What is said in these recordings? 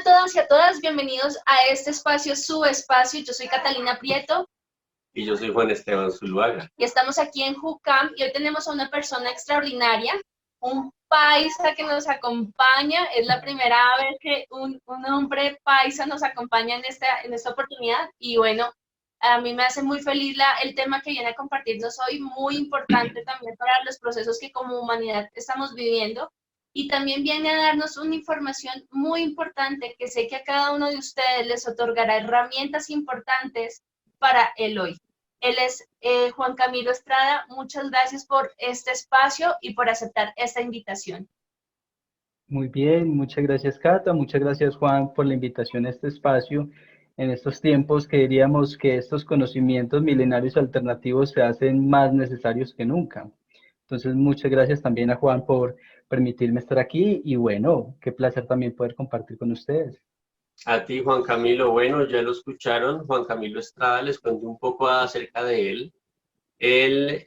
a todas y a todas, bienvenidos a este espacio, su espacio. Yo soy Catalina Prieto. Y yo soy Juan Esteban Zuluaga. Y estamos aquí en Jucam y hoy tenemos a una persona extraordinaria, un paisa que nos acompaña. Es la primera vez que un hombre paisa nos acompaña en esta oportunidad y bueno, a mí me hace muy feliz el tema que viene a compartirnos hoy, muy importante también para los procesos que como humanidad estamos viviendo. Y también viene a darnos una información muy importante que sé que a cada uno de ustedes les otorgará herramientas importantes para el hoy. Él es Juan Camilo Estrada. Muchas gracias por este espacio y por aceptar esta invitación. Muy bien, muchas gracias Cata, muchas gracias Juan por la invitación a este espacio. En estos tiempos que diríamos que estos conocimientos milenarios alternativos se hacen más necesarios que nunca. Entonces, muchas gracias también a Juan por permitirme estar aquí y bueno, qué placer también poder compartir con ustedes. A ti, Juan Camilo, bueno, ya lo escucharon, Juan Camilo Estrada, les cuento un poco acerca de él. Él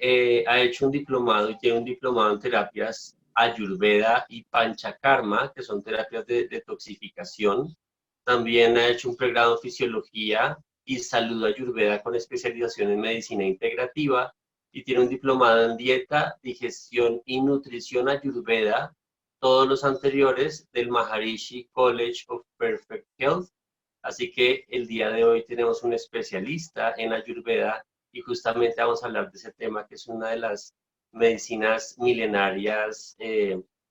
ha hecho un diplomado y tiene un diplomado en terapias Ayurveda y Panchakarma, que son terapias de detoxificación. También ha hecho un pregrado en Fisiología y Salud Ayurveda con especialización en Medicina Integrativa y tiene un diplomado en Dieta, Digestión y Nutrición Ayurveda, todos los anteriores del Maharishi College of Perfect Health. Así que el día de hoy tenemos un especialista en Ayurveda y justamente vamos a hablar de ese tema que es una de las medicinas milenarias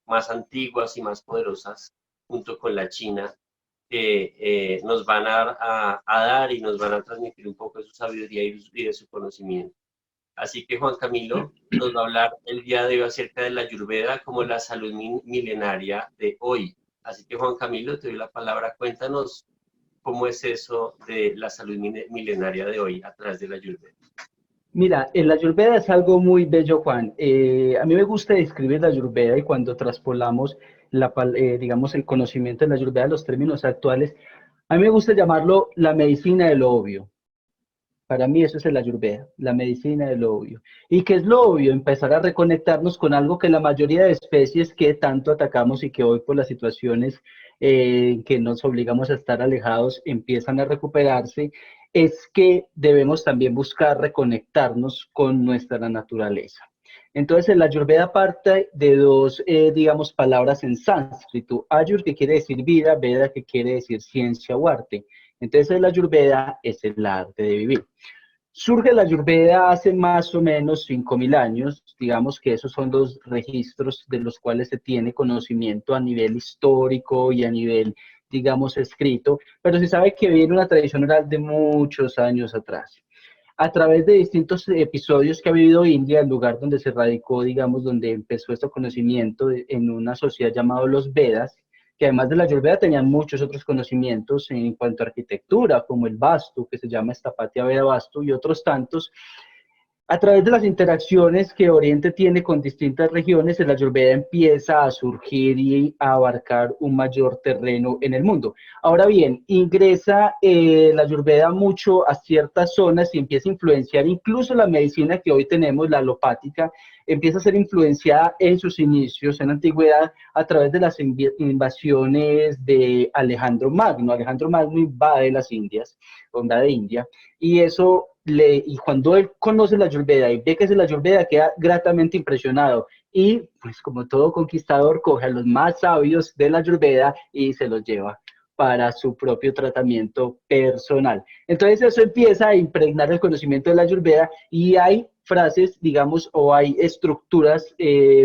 más antiguas y más poderosas junto con la China que nos van a dar y nos van a transmitir un poco de su sabiduría y de su conocimiento. Así que Juan Camilo nos va a hablar el día de hoy acerca de la Ayurveda como la salud milenaria de hoy. Así que Juan Camilo, te doy la palabra, cuéntanos cómo es eso de la salud milenaria de hoy a través de la Ayurveda. Mira, la Ayurveda es algo muy bello, Juan. A mí me gusta describir la Ayurveda y cuando traspolamos, digamos, el conocimiento de la Ayurveda, los términos actuales, a mí me gusta llamarlo la medicina de lo obvio. Para mí eso es la Ayurveda, la medicina de lo obvio. ¿Y qué es lo obvio? Empezar a reconectarnos con algo que la mayoría de especies que tanto atacamos y que hoy por las situaciones que nos obligamos a estar alejados empiezan a recuperarse, es que debemos también buscar reconectarnos con nuestra naturaleza. Entonces, la Ayurveda parte de dos, digamos, palabras en sánscrito. Ayur, que quiere decir vida, Veda, que quiere decir ciencia o arte. Entonces, la Ayurveda es el arte de vivir. Surge la Ayurveda hace más o menos 5.000 años, digamos que esos son los registros de los cuales se tiene conocimiento a nivel histórico y a nivel, digamos, escrito, pero se sabe que viene una tradición oral de muchos años atrás. A través de distintos episodios que ha vivido India, el lugar donde se radicó, digamos, donde empezó este conocimiento en una sociedad llamada los Vedas, que además de la Ayurveda tenían muchos otros conocimientos en cuanto a arquitectura, como el Vastu, que se llama Stapatya Veda Vastu, y otros tantos. A través de las interacciones que Oriente tiene con distintas regiones, la Ayurveda empieza a surgir y a abarcar un mayor terreno en el mundo. Ahora bien, ingresa la Ayurveda mucho a ciertas zonas y empieza a influenciar incluso la medicina que hoy tenemos, la alopática, empieza a ser influenciada en sus inicios, en la antigüedad, a través de las invasiones de Alejandro Magno. Alejandro Magno invade las Indias, invade India, y eso y cuando él conoce la Ayurveda y ve que es la Ayurveda, queda gratamente impresionado y pues como todo conquistador coge a los más sabios de la Ayurveda y se los lleva para su propio tratamiento personal. Entonces eso empieza a impregnar el conocimiento de la Ayurveda y hay frases, digamos, o hay estructuras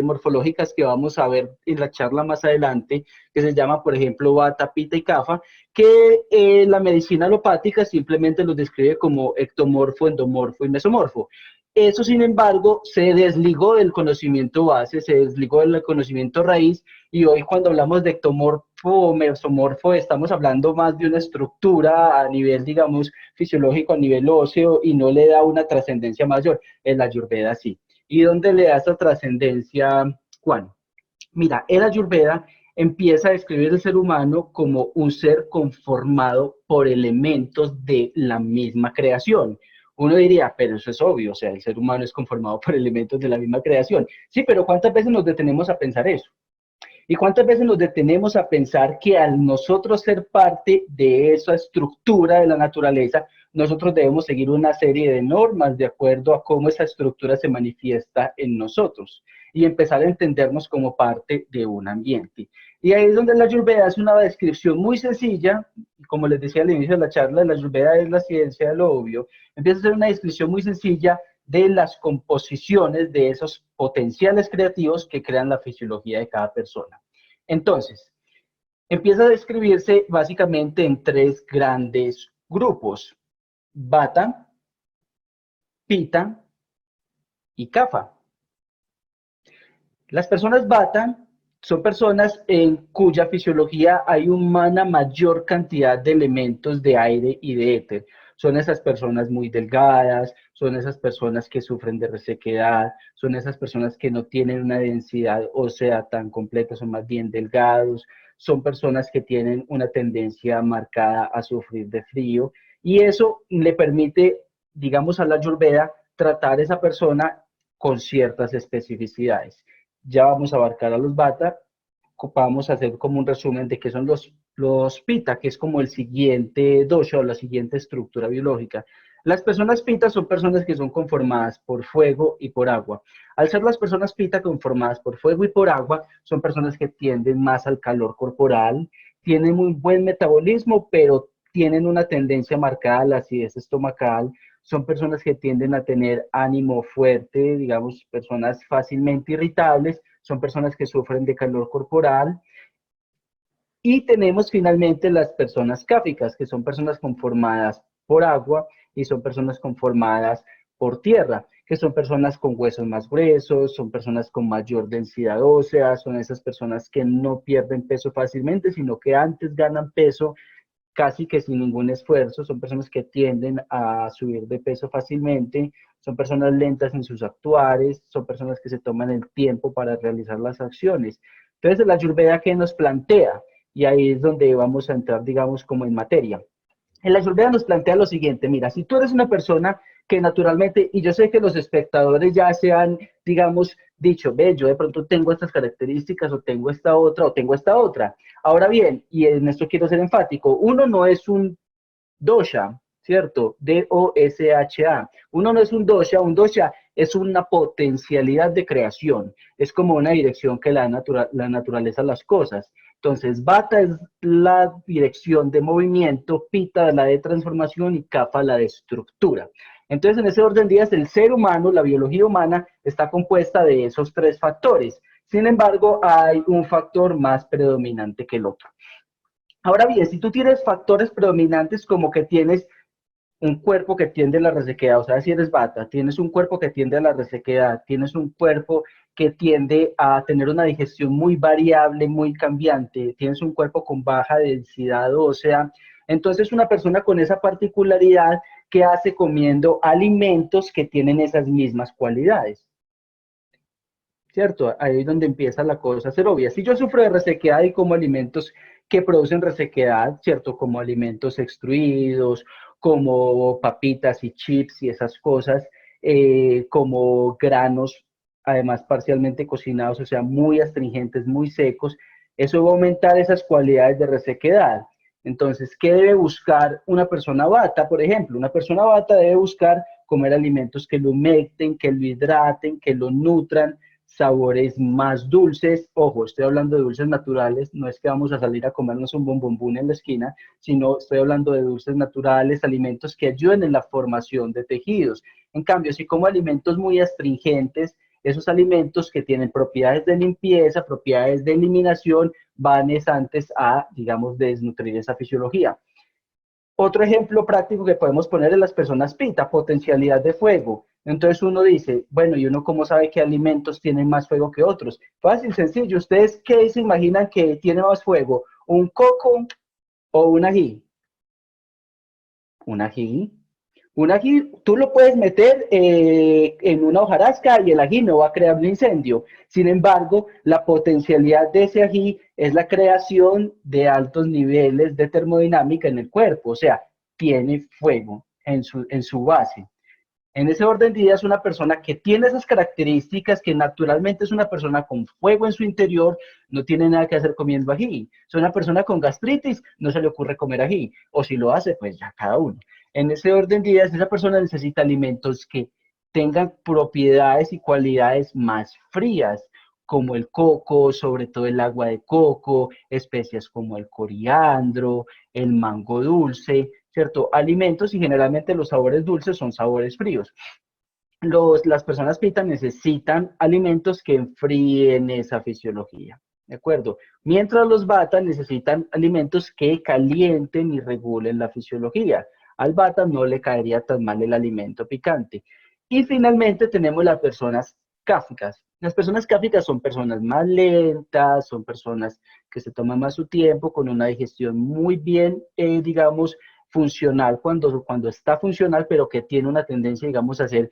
morfológicas que vamos a ver en la charla más adelante, que se llama, por ejemplo, Vata, Pitta y Kapha, que la medicina alopática simplemente los describe como ectomorfo, endomorfo y mesomorfo. Eso, sin embargo, se desligó del conocimiento base, se desligó del conocimiento raíz, y hoy cuando hablamos de ectomorfo o mesomorfo estamos hablando más de una estructura a nivel, digamos, fisiológico, a nivel óseo, y no le da una trascendencia mayor. En la Ayurveda sí. ¿Y dónde le da esa trascendencia, Juan? Mira, el Ayurveda empieza a describir el ser humano como un ser conformado por elementos de la misma creación. Uno diría, pero eso es obvio, o sea, el ser humano es conformado por elementos de la misma creación. Sí, pero ¿cuántas veces nos detenemos a pensar eso? ¿Y cuántas veces nos detenemos a pensar que al nosotros ser parte de esa estructura de la naturaleza, nosotros debemos seguir una serie de normas de acuerdo a cómo esa estructura se manifiesta en nosotros y empezar a entendernos como parte de un ambiente? Y ahí es donde la Ayurveda hace una descripción muy sencilla, como les decía al inicio de la charla, la Ayurveda es la ciencia de lo obvio, empieza a hacer una descripción muy sencilla de las composiciones de esos potenciales creativos que crean la fisiología de cada persona. Entonces, empieza a describirse básicamente en tres grandes grupos: Vata, Pitta y Kapha. Las personas Vata son personas en cuya fisiología hay una mayor cantidad de elementos de aire y de éter. Son esas personas muy delgadas, son esas personas que sufren de resequedad, son esas personas que no tienen una densidad ósea tan completa, son más bien delgados, son personas que tienen una tendencia marcada a sufrir de frío, y eso le permite, digamos, a la Ayurveda tratar a esa persona con ciertas especificidades. Ya vamos a abarcar a los Vata, vamos a hacer como un resumen de qué son los Pitta, que es como el siguiente dosha o la siguiente estructura biológica. Las personas Pitta son personas que son conformadas por fuego y por agua. Al ser las personas Pitta conformadas por fuego y por agua, son personas que tienden más al calor corporal, tienen muy buen metabolismo, pero tienen una tendencia marcada a la acidez estomacal, son personas que tienden a tener ánimo fuerte, digamos, personas fácilmente irritables, son personas que sufren de calor corporal. Y tenemos finalmente las personas cáficas, que son personas conformadas por agua y son personas conformadas por tierra, que son personas con huesos más gruesos, son personas con mayor densidad ósea, son esas personas que no pierden peso fácilmente, sino que antes ganan peso casi que sin ningún esfuerzo, son personas que tienden a subir de peso fácilmente, son personas lentas en sus actuares, son personas que se toman el tiempo para realizar las acciones. Entonces, la Ayurveda, ¿qué nos plantea? Y ahí es donde vamos a entrar, digamos, como en materia. En la Ayurveda nos plantea lo siguiente: mira, si tú eres una persona que naturalmente, y yo sé que los espectadores ya se han, digamos, dicho, ve, yo de pronto tengo estas características, o tengo esta otra, o tengo esta otra. Ahora bien, y en esto quiero ser enfático, uno no es un dosha, ¿cierto? D-O-S-H-A. Uno no es un dosha es una potencialidad de creación, es como una dirección que la naturaleza a las cosas. Entonces, Vata es la dirección de movimiento, Pitta la de transformación y Kapha la de estructura. Entonces, en ese orden de ideas, el ser humano, la biología humana, está compuesta de esos tres factores. Sin embargo, hay un factor más predominante que el otro. Ahora bien, si tú tienes factores predominantes como que tienes un cuerpo que tiende a la resequedad, o sea, si eres Vata, tienes un cuerpo que tiende a la resequedad, tienes un cuerpo que tiende a tener una digestión muy variable, muy cambiante, tienes un cuerpo con baja densidad ósea, entonces una persona con esa particularidad, ¿qué hace comiendo alimentos que tienen esas mismas cualidades? ¿Cierto? Ahí es donde empieza la cosa a ser obvia. Si yo sufro de resequedad y como alimentos que producen resequedad, ¿cierto? Como alimentos extruidos, como papitas y chips y esas cosas, como granos, además parcialmente cocinados, o sea, muy astringentes, muy secos, eso va a aumentar esas cualidades de resequedad. Entonces, ¿qué debe buscar una persona Vata? Por ejemplo, una persona Vata debe buscar comer alimentos que lo humecten, que lo hidraten, que lo nutran, sabores más dulces. Ojo, estoy hablando de dulces naturales, no es que vamos a salir a comernos un bombombún en la esquina, sino estoy hablando de dulces naturales, alimentos que ayuden en la formación de tejidos. En cambio, si como alimentos muy astringentes, esos alimentos que tienen propiedades de limpieza, propiedades de eliminación, van antes a, digamos, desnutrir esa fisiología. Otro ejemplo práctico que podemos poner es las personas Pitta, potencialidad de fuego. Entonces uno dice, bueno, ¿y uno cómo sabe qué alimentos tienen más fuego que otros? Fácil, sencillo. ¿Ustedes qué se imaginan que tiene más fuego? ¿Un coco o un ají? Un ají. Un ají, tú lo puedes meter en una hojarasca y el ají no va a crear un incendio. Sin embargo, la potencialidad de ese ají es la creación de altos niveles de termodinámica en el cuerpo, o sea, tiene fuego en su base. En ese orden de ideas, una persona que tiene esas características, que naturalmente es una persona con fuego en su interior, no tiene nada que hacer comiendo ají. Es una persona con gastritis, no se le ocurre comer ají. O si lo hace, pues ya cada uno. En ese orden de ideas, esa persona necesita alimentos que tengan propiedades y cualidades más frías, como el coco, sobre todo el agua de coco, especias como el coriandro, el mango dulce, ¿cierto? Alimentos y generalmente los sabores dulces son sabores fríos. Las personas pita necesitan alimentos que enfríen esa fisiología, ¿de acuerdo? Mientras los bata necesitan alimentos que calienten y regulen la fisiología. Al bata no le caería tan mal el alimento picante. Y finalmente tenemos las personas cáficas. Las personas cáficas son personas más lentas, son personas que se toman más su tiempo, con una digestión muy bien, digamos, funcional cuando está funcional, pero que tiene una tendencia, digamos, a ser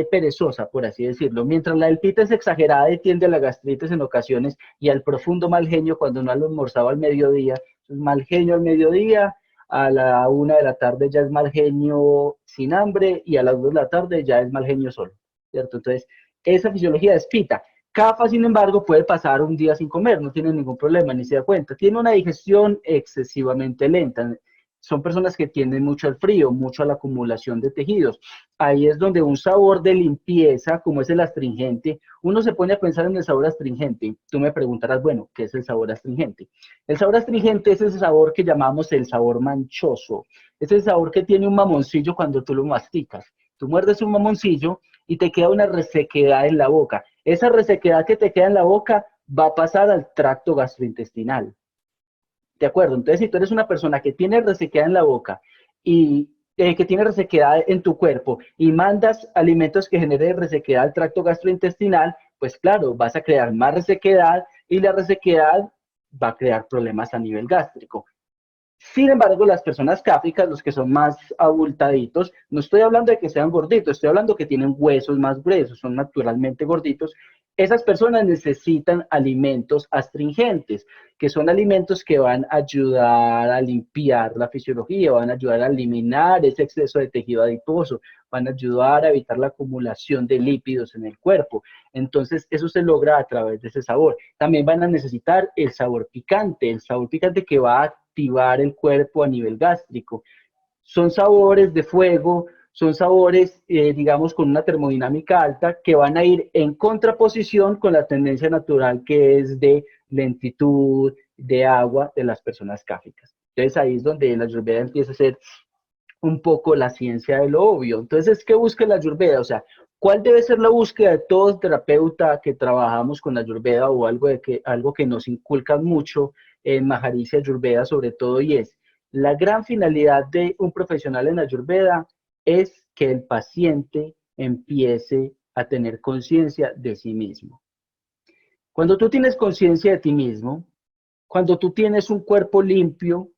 perezosa, por así decirlo. Mientras la del pita es exagerada y tiende a la gastritis en ocasiones y al profundo mal genio cuando no ha almorzado al mediodía. Entonces, mal genio al mediodía, a la 1 de la tarde ya es mal genio sin hambre y a las 2 de la tarde ya es mal genio solo, ¿cierto? Entonces, esa fisiología es pita. Cafa, sin embargo, puede pasar un día sin comer, no tiene ningún problema, ni se da cuenta. Tiene una digestión excesivamente lenta. Son personas que tienden mucho al frío, mucho a la acumulación de tejidos. Ahí es donde un sabor de limpieza, como es el astringente, uno se pone a pensar en el sabor astringente. Tú me preguntarás, bueno, ¿qué es el sabor astringente? El sabor astringente es ese sabor que llamamos el sabor manchoso. Es el sabor que tiene un mamoncillo cuando tú lo masticas. Tú muerdes un mamoncillo y te queda una resequedad en la boca. Esa resequedad que te queda en la boca va a pasar al tracto gastrointestinal. ¿De acuerdo? Entonces, si tú eres una persona que tiene resequedad en la boca y que tiene resequedad en tu cuerpo y mandas alimentos que generen resequedad al tracto gastrointestinal, pues claro, vas a crear más resequedad y la resequedad va a crear problemas a nivel gástrico. Sin embargo, las personas cáficas, los que son más abultaditos, no estoy hablando de que sean gorditos, estoy hablando que tienen huesos más gruesos, son naturalmente gorditos. Esas personas necesitan alimentos astringentes, que son alimentos que van a ayudar a limpiar la fisiología, van a ayudar a eliminar ese exceso de tejido adiposo, van a ayudar a evitar la acumulación de lípidos en el cuerpo. Entonces, eso se logra a través de ese sabor. También van a necesitar el sabor picante que va a activar el cuerpo a nivel gástrico. Son sabores de fuego, son sabores, digamos, con una termodinámica alta que van a ir en contraposición con la tendencia natural que es de lentitud, de agua de las personas cáficas. Entonces ahí es donde la Ayurveda empieza a ser un poco la ciencia de lo obvio. Entonces, ¿qué busca la Ayurveda? O sea, ¿cuál debe ser la búsqueda de todo terapeuta que trabajamos con la Ayurveda o algo que nos inculcan mucho en Maharishi Ayurveda sobre todo, y es la gran finalidad de un profesional en Ayurveda es que el paciente empiece a tener conciencia de sí mismo. Cuando tú tienes conciencia de ti mismo, cuando tú tienes un cuerpo limpio,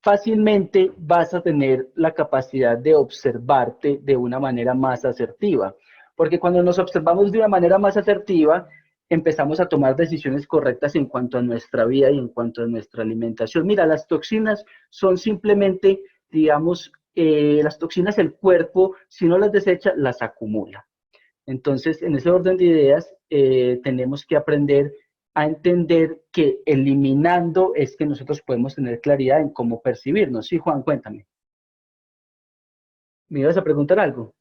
fácilmente vas a tener la capacidad de observarte de una manera más asertiva. Porque cuando nos observamos de una manera más asertiva, empezamos a tomar decisiones correctas en cuanto a nuestra vida y en cuanto a nuestra alimentación. Mira, las toxinas son simplemente, digamos, las toxinas el cuerpo, si no las desecha, las acumula. Entonces, en ese orden de ideas, tenemos que aprender a entender que eliminando es que nosotros podemos tener claridad en cómo percibirnos. Sí, Juan, cuéntame. ¿Me ibas a preguntar algo?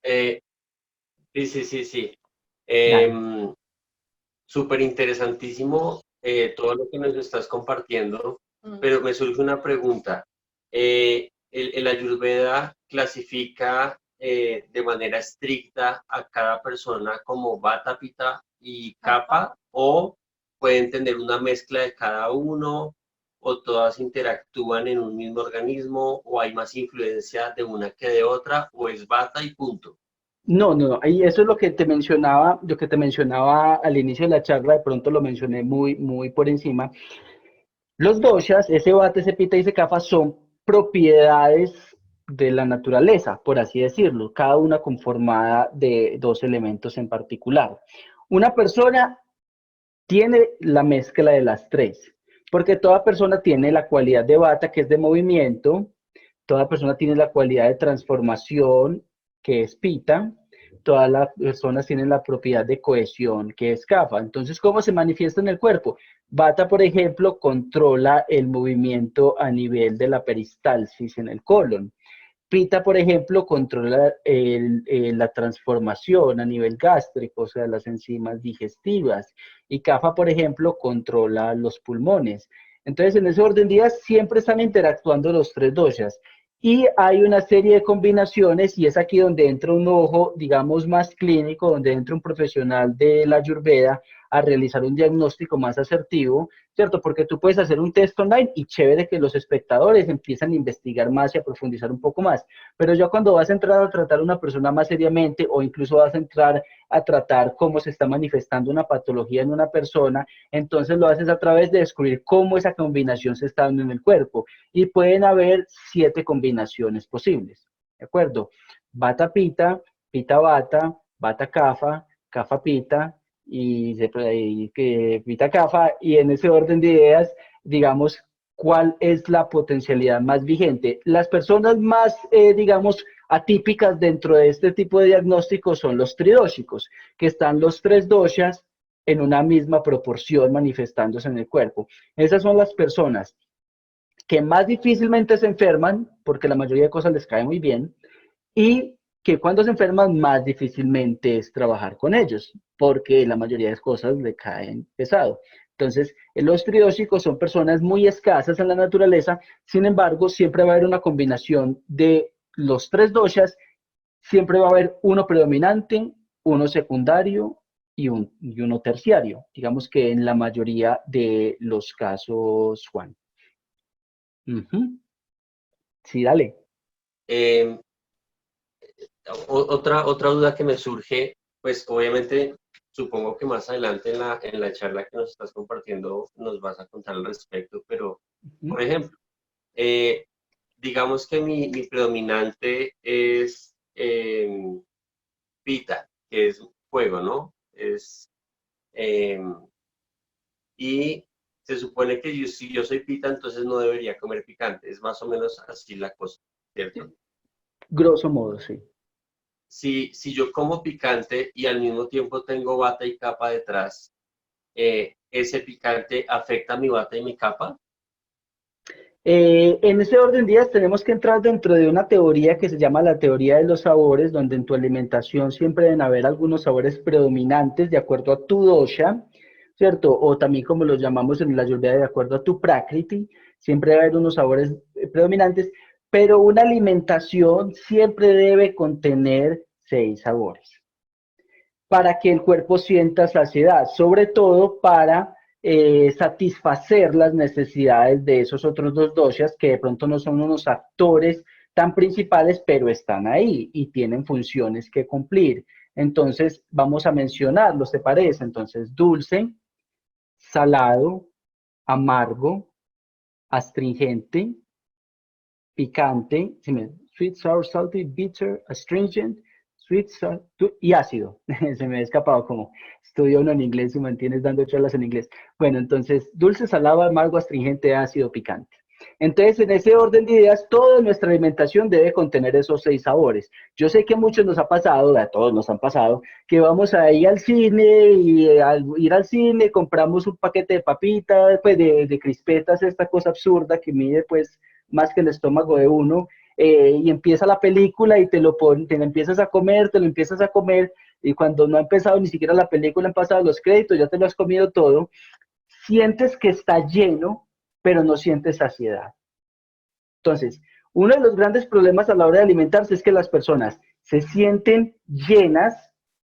Sí. Dale. Súper interesantísimo todo lo que nos estás compartiendo, pero me surge una pregunta. ¿El Ayurveda clasifica de manera estricta a cada persona como Vata, Pitta y Kapha, o pueden tener una mezcla de cada uno, o todas interactúan en un mismo organismo, o hay más influencia de una que de otra, o es Vata y punto? No, y eso es lo que te mencionaba al inicio de la charla, de pronto lo mencioné muy por encima. Los doshas, ese vata, ese pitta y ese kapha, son propiedades de la naturaleza, por así decirlo, cada una conformada de dos elementos en particular. Una persona tiene la mezcla de las tres, porque toda persona tiene la cualidad de vata, que es de movimiento, Toda persona tiene la cualidad de transformación, que es pita. Todas las personas tienen la propiedad de cohesión, que es kapha. Entonces, ¿cómo se manifiesta en el cuerpo? Vata, por ejemplo, controla el movimiento a nivel de la peristalsis en el colon. Pita, por ejemplo, controla la transformación a nivel gástrico, o sea, las enzimas digestivas. Y kapha, por ejemplo, controla los pulmones. Entonces, en ese orden de ideas, siempre están interactuando los tres doshas. Y hay una serie de combinaciones, y es aquí donde entra un ojo, digamos, más clínico, donde entra un profesional de la Ayurveda a realizar un diagnóstico más asertivo, ¿cierto? Porque tú puedes hacer un test online y chévere que los espectadores empiezan a investigar más y a profundizar un poco más. Pero ya cuando vas a entrar a tratar a una persona más seriamente o incluso vas a entrar a tratar cómo se está manifestando una patología en una persona, entonces lo haces a través de descubrir cómo esa combinación se está dando en el cuerpo. Y pueden haber 7 combinaciones posibles, ¿de acuerdo? Vata Pita, Pita Vata, Vata Kapha, Kapha Pita, y Pita Kapha, y en ese orden de ideas, digamos, ¿cuál es la potencialidad más vigente? Las personas más, digamos, atípicas dentro de este tipo de diagnósticos son los tridóshicos, que están los tres doshas en una misma proporción manifestándose en el cuerpo. Esas son las personas que más difícilmente se enferman, porque la mayoría de cosas les cae muy bien, y que cuando se enferman más difícilmente es trabajar con ellos, porque la mayoría de cosas le caen pesado. Entonces, los tridóxicos son personas muy escasas en la naturaleza, sin embargo, siempre va a haber una combinación de los tres doshas, siempre va a haber uno predominante, uno secundario y uno terciario, digamos que en la mayoría de los casos, Juan. Sí, dale. Otra duda que me surge, pues obviamente supongo que más adelante en la charla que nos estás compartiendo nos vas a contar al respecto, pero por ejemplo, digamos que mi predominante es pita, que es fuego, ¿no? Y se supone que si yo soy pita, entonces no debería comer picante, es más o menos así la cosa, ¿cierto? Grosso modo, sí. Si yo como picante y al mismo tiempo tengo bata y capa detrás, ¿ese picante afecta mi bata y mi capa? En ese orden de días tenemos que entrar dentro de una teoría que se llama la teoría de los sabores, donde en tu alimentación siempre deben haber algunos sabores predominantes de acuerdo a tu dosha, ¿cierto? O también como los llamamos en la Ayurveda, de acuerdo a tu prakriti, siempre debe haber unos sabores predominantes, pero una alimentación siempre debe contener 6 sabores para que el cuerpo sienta saciedad, sobre todo para satisfacer las necesidades de esos otros dos doshas que de pronto no son unos actores tan principales, pero están ahí y tienen funciones que cumplir. Entonces, vamos a mencionarlos, ¿te parece? Entonces, dulce, salado, amargo, astringente, picante, sweet, sour, salty, bitter, astringent, sweet, salt, y ácido. Se me ha escapado como estudio uno en inglés y mantienes dando charlas en inglés. Bueno, entonces, dulce, salado, amargo, astringente, ácido, picante. Entonces, en ese orden de ideas, toda nuestra alimentación debe contener esos 6 sabores. Yo sé que a muchos nos ha pasado, a todos nos han pasado, que vamos a ir al cine y al ir al cine compramos un paquete de papitas, pues de crispetas, esta cosa absurda que mide pues más que el estómago de uno, y empieza la película y te lo empiezas a comer, te lo empiezas a comer, y cuando no ha empezado ni siquiera la película, han pasado los créditos, ya te lo has comido todo, sientes que está lleno, pero no sientes saciedad. Entonces, uno de los grandes problemas a la hora de alimentarse es que las personas se sienten llenas,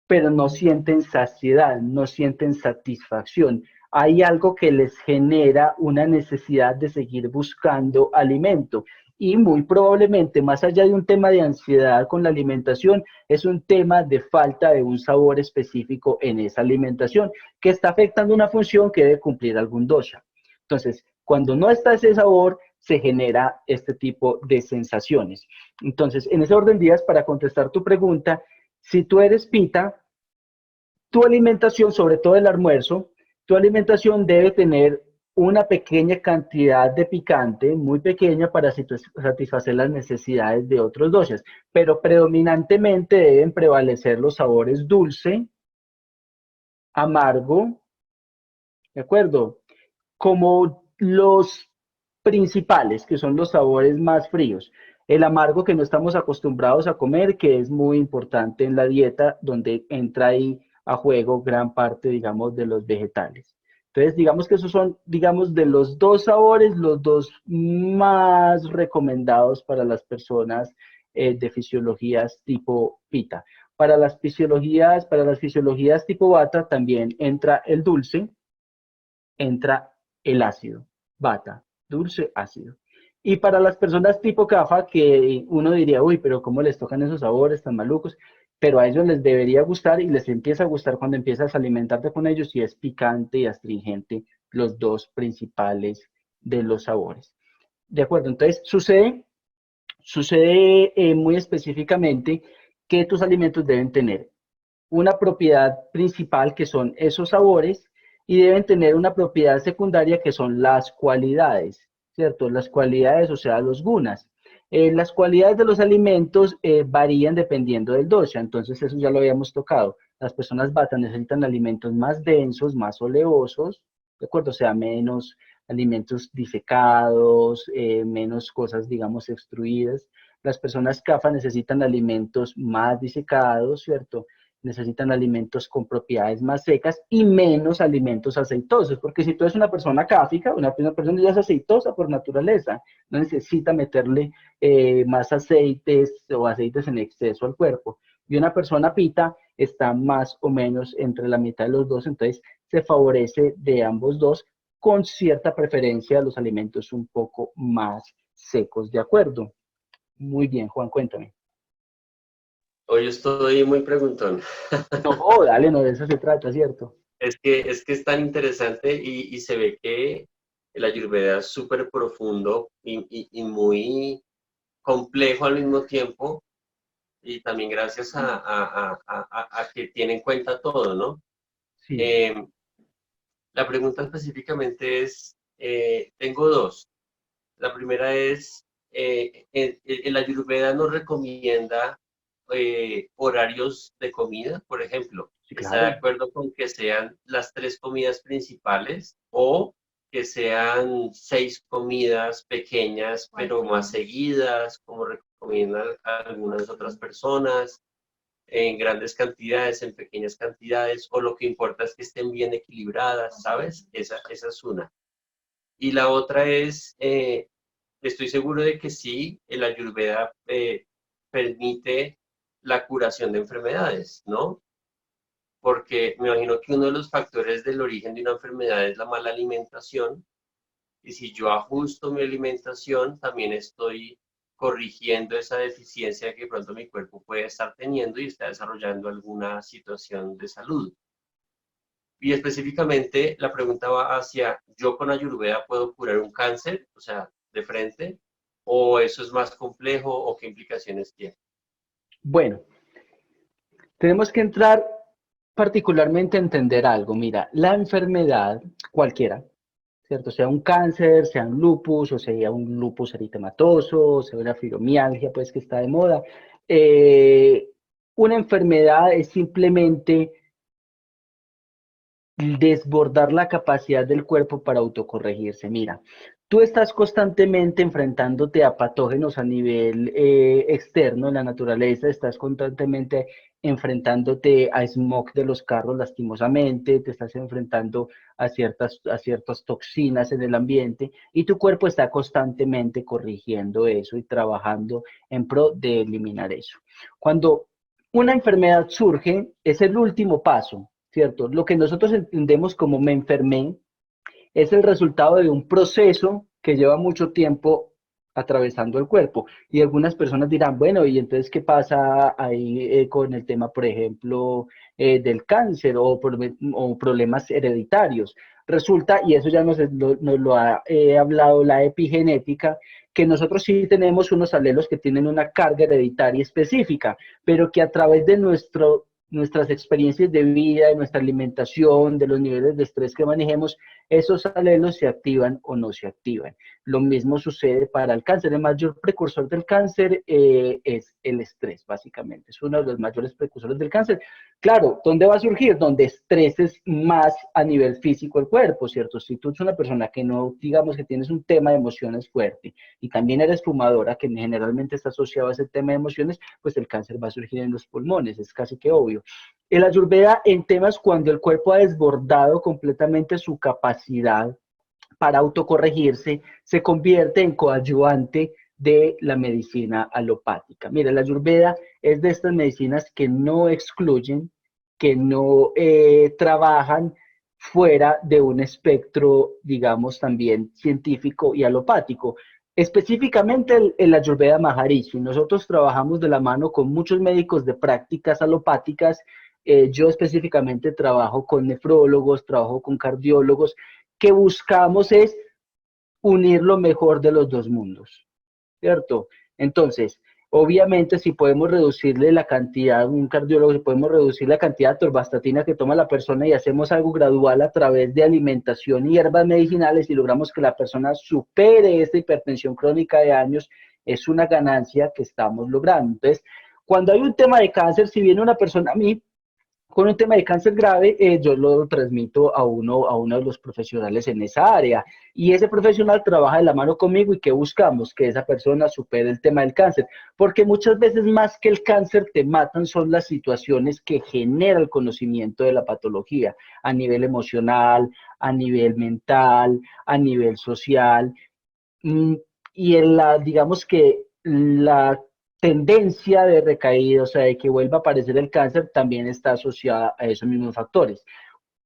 pero no sienten saciedad, no sienten satisfacción. Hay algo que les genera una necesidad de seguir buscando alimento. Y muy probablemente, más allá de un tema de ansiedad con la alimentación, es un tema de falta de un sabor específico en esa alimentación, que está afectando una función que debe cumplir algún dosha. Entonces, cuando no está ese sabor, se genera este tipo de sensaciones. Entonces, en ese orden de días, para contestar tu pregunta, si tú eres pita, tu alimentación, sobre todo el almuerzo, tu alimentación debe tener una pequeña cantidad de picante, muy pequeña, para satisfacer las necesidades de otros doshas, pero predominantemente deben prevalecer los sabores dulce, amargo, ¿de acuerdo? Como los principales, que son los sabores más fríos. El amargo, que no estamos acostumbrados a comer, que es muy importante en la dieta, donde entra ahí a juego gran parte, digamos, de los vegetales. Entonces, digamos que esos son, digamos, de los dos sabores, los dos más recomendados para las personas de fisiologías tipo pita. Para las fisiologías tipo bata también entra el dulce, entra el ácido, bata, dulce, ácido. Y para las personas tipo CAFA, que uno diría, uy, pero ¿cómo les tocan esos sabores tan malucos? Pero a ellos les debería gustar y les empieza a gustar cuando empiezas a alimentarte con ellos y es picante y astringente, los dos principales de los sabores. ¿De acuerdo? Entonces, sucede muy específicamente que tus alimentos deben tener una propiedad principal, que son esos sabores, y deben tener una propiedad secundaria, que son las cualidades, ¿cierto? Las cualidades, o sea, los gunas. Las cualidades de los alimentos varían dependiendo del dosha, entonces eso ya lo habíamos tocado. Las personas bata necesitan alimentos más densos, más oleosos, ¿de acuerdo? O sea, menos alimentos disecados, menos cosas, digamos, extruidas. Las personas CAFA necesitan alimentos más disecados, ¿cierto? Necesitan alimentos con propiedades más secas y menos alimentos aceitosos, porque si tú eres una persona cáfica, una persona ya es aceitosa por naturaleza, no necesita meterle más aceites o aceites en exceso al cuerpo. Y una persona pita está más o menos entre la mitad de los dos, entonces se favorece de ambos dos, con cierta preferencia a los alimentos un poco más secos, ¿de acuerdo? Muy bien, Juan, cuéntame. Hoy estoy muy preguntón. No, dale, no, de eso se trata, ¿cierto? Es que es tan interesante y se ve que el Ayurveda es súper profundo y muy complejo al mismo tiempo, y también gracias a que tiene en cuenta todo, ¿no? Sí. Eh, la pregunta específicamente es, tengo dos. La primera es, el Ayurveda nos recomienda horarios de comida, por ejemplo. Sí, ¿Está de claro. acuerdo con que sean las tres comidas principales o que sean seis comidas pequeñas, pero más seguidas, como recomiendan algunas otras personas, en grandes cantidades, en pequeñas cantidades, o lo que importa es que estén bien equilibradas, ¿sabes? Esa es una. Y la otra es, estoy seguro de que sí, el Ayurveda permite la curación de enfermedades, ¿no? Porque me imagino que uno de los factores del origen de una enfermedad es la mala alimentación, y si yo ajusto mi alimentación, también estoy corrigiendo esa deficiencia que pronto mi cuerpo puede estar teniendo y está desarrollando alguna situación de salud. Y específicamente la pregunta va hacia, ¿yo con Ayurveda puedo curar un cáncer, o sea, de frente? ¿O eso es más complejo o qué implicaciones tiene? Bueno, tenemos que entrar particularmente a entender algo. Mira, la enfermedad, cualquiera, ¿cierto? Sea un cáncer, sea un lupus, o sea un lupus eritematoso, o sea una fibromialgia, pues que está de moda. eh, una enfermedad es simplemente desbordar la capacidad del cuerpo para autocorregirse. Mira, tú estás constantemente enfrentándote a patógenos a nivel externo en la naturaleza, estás constantemente enfrentándote a smog de los carros lastimosamente, te estás enfrentando a ciertas toxinas en el ambiente y tu cuerpo está constantemente corrigiendo eso y trabajando en pro de eliminar eso. Cuando una enfermedad surge, es el último paso, ¿cierto? Lo que nosotros entendemos como me enfermé es el resultado de un proceso que lleva mucho tiempo atravesando el cuerpo. Y algunas personas dirán, bueno, ¿y entonces qué pasa ahí con el tema, por ejemplo, del cáncer o problemas hereditarios? Resulta, y eso ya nos lo ha hablado la epigenética, que nosotros sí tenemos unos alelos que tienen una carga hereditaria específica, pero que a través de nuestras experiencias de vida, de nuestra alimentación, de los niveles de estrés que manejemos, esos alelos se activan o no se activan. Lo mismo sucede para el cáncer. El mayor precursor del cáncer es el estrés, básicamente. Es uno de los mayores precursores del cáncer. Claro, ¿dónde va a surgir? Donde estreses más a nivel físico el cuerpo, ¿cierto? Si tú eres una persona que no, digamos que tienes un tema de emociones fuerte y también eres fumadora, que generalmente está asociado a ese tema de emociones, pues el cáncer va a surgir en los pulmones, es casi que obvio. El Ayurveda en temas cuando el cuerpo ha desbordado completamente su capacidad para autocorregirse, se convierte en coadyuvante de la medicina alopática. Mira, la Ayurveda es de estas medicinas que no excluyen, que no trabajan fuera de un espectro, digamos, también científico y alopático. Específicamente el Ayurveda Maharishi. Nosotros trabajamos de la mano con muchos médicos de prácticas alopáticas. Yo específicamente trabajo con nefrólogos, trabajo con cardiólogos, que buscamos es unir lo mejor de los dos mundos, ¿cierto? Entonces, obviamente, si podemos reducirle la cantidad, un cardiólogo, si podemos reducir la cantidad de atorvastatina que toma la persona y hacemos algo gradual a través de alimentación y hierbas medicinales y logramos que la persona supere esta hipertensión crónica de años, es una ganancia que estamos logrando. Entonces, cuando hay un tema de cáncer, si viene una persona a mí con un tema de cáncer grave, yo lo transmito a uno de los profesionales en esa área. Y ese profesional trabaja de la mano conmigo y ¿qué buscamos? Que esa persona supere el tema del cáncer. Porque muchas veces más que el cáncer te matan son las situaciones que genera el conocimiento de la patología a nivel emocional, a nivel mental, a nivel social. Y digamos que la tendencia de recaída, o sea, de que vuelva a aparecer el cáncer, también está asociada a esos mismos factores.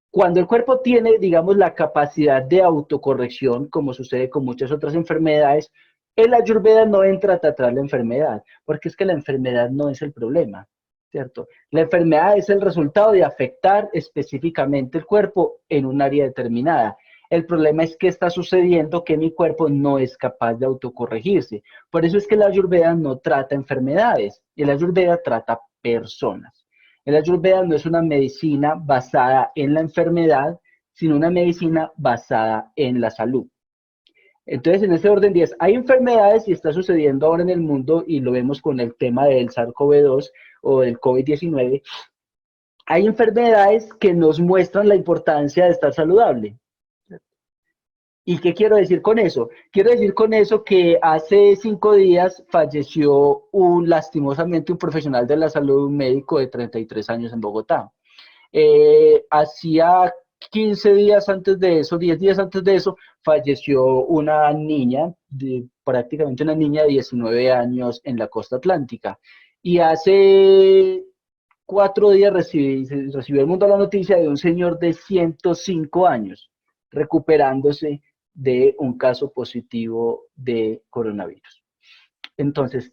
Cuando el cuerpo tiene, digamos, la capacidad de autocorrección, como sucede con muchas otras enfermedades, el Ayurveda no entra a tratar la enfermedad, porque es que la enfermedad no es el problema, ¿cierto? La enfermedad es el resultado de afectar específicamente el cuerpo en un área determinada. El problema es que está sucediendo que mi cuerpo no es capaz de autocorregirse. Por eso es que la Ayurveda no trata enfermedades, el Ayurveda trata personas. El Ayurveda no es una medicina basada en la enfermedad, sino una medicina basada en la salud. Entonces, en ese orden 10, hay enfermedades y está sucediendo ahora en el mundo y lo vemos con el tema del SARS-CoV-2 o del COVID-19. Hay enfermedades que nos muestran la importancia de estar saludable. ¿Y qué quiero decir con eso? Quiero decir con eso que hace 5 días falleció lastimosamente un profesional de la salud, un médico de 33 años en Bogotá. Hacía 15 días antes de eso, 10 días antes de eso, falleció una niña, prácticamente una niña de 19 años en la costa atlántica. Y hace 4 días recibió el mundo la noticia de un señor de 105 años recuperándose de un caso positivo de coronavirus. Entonces,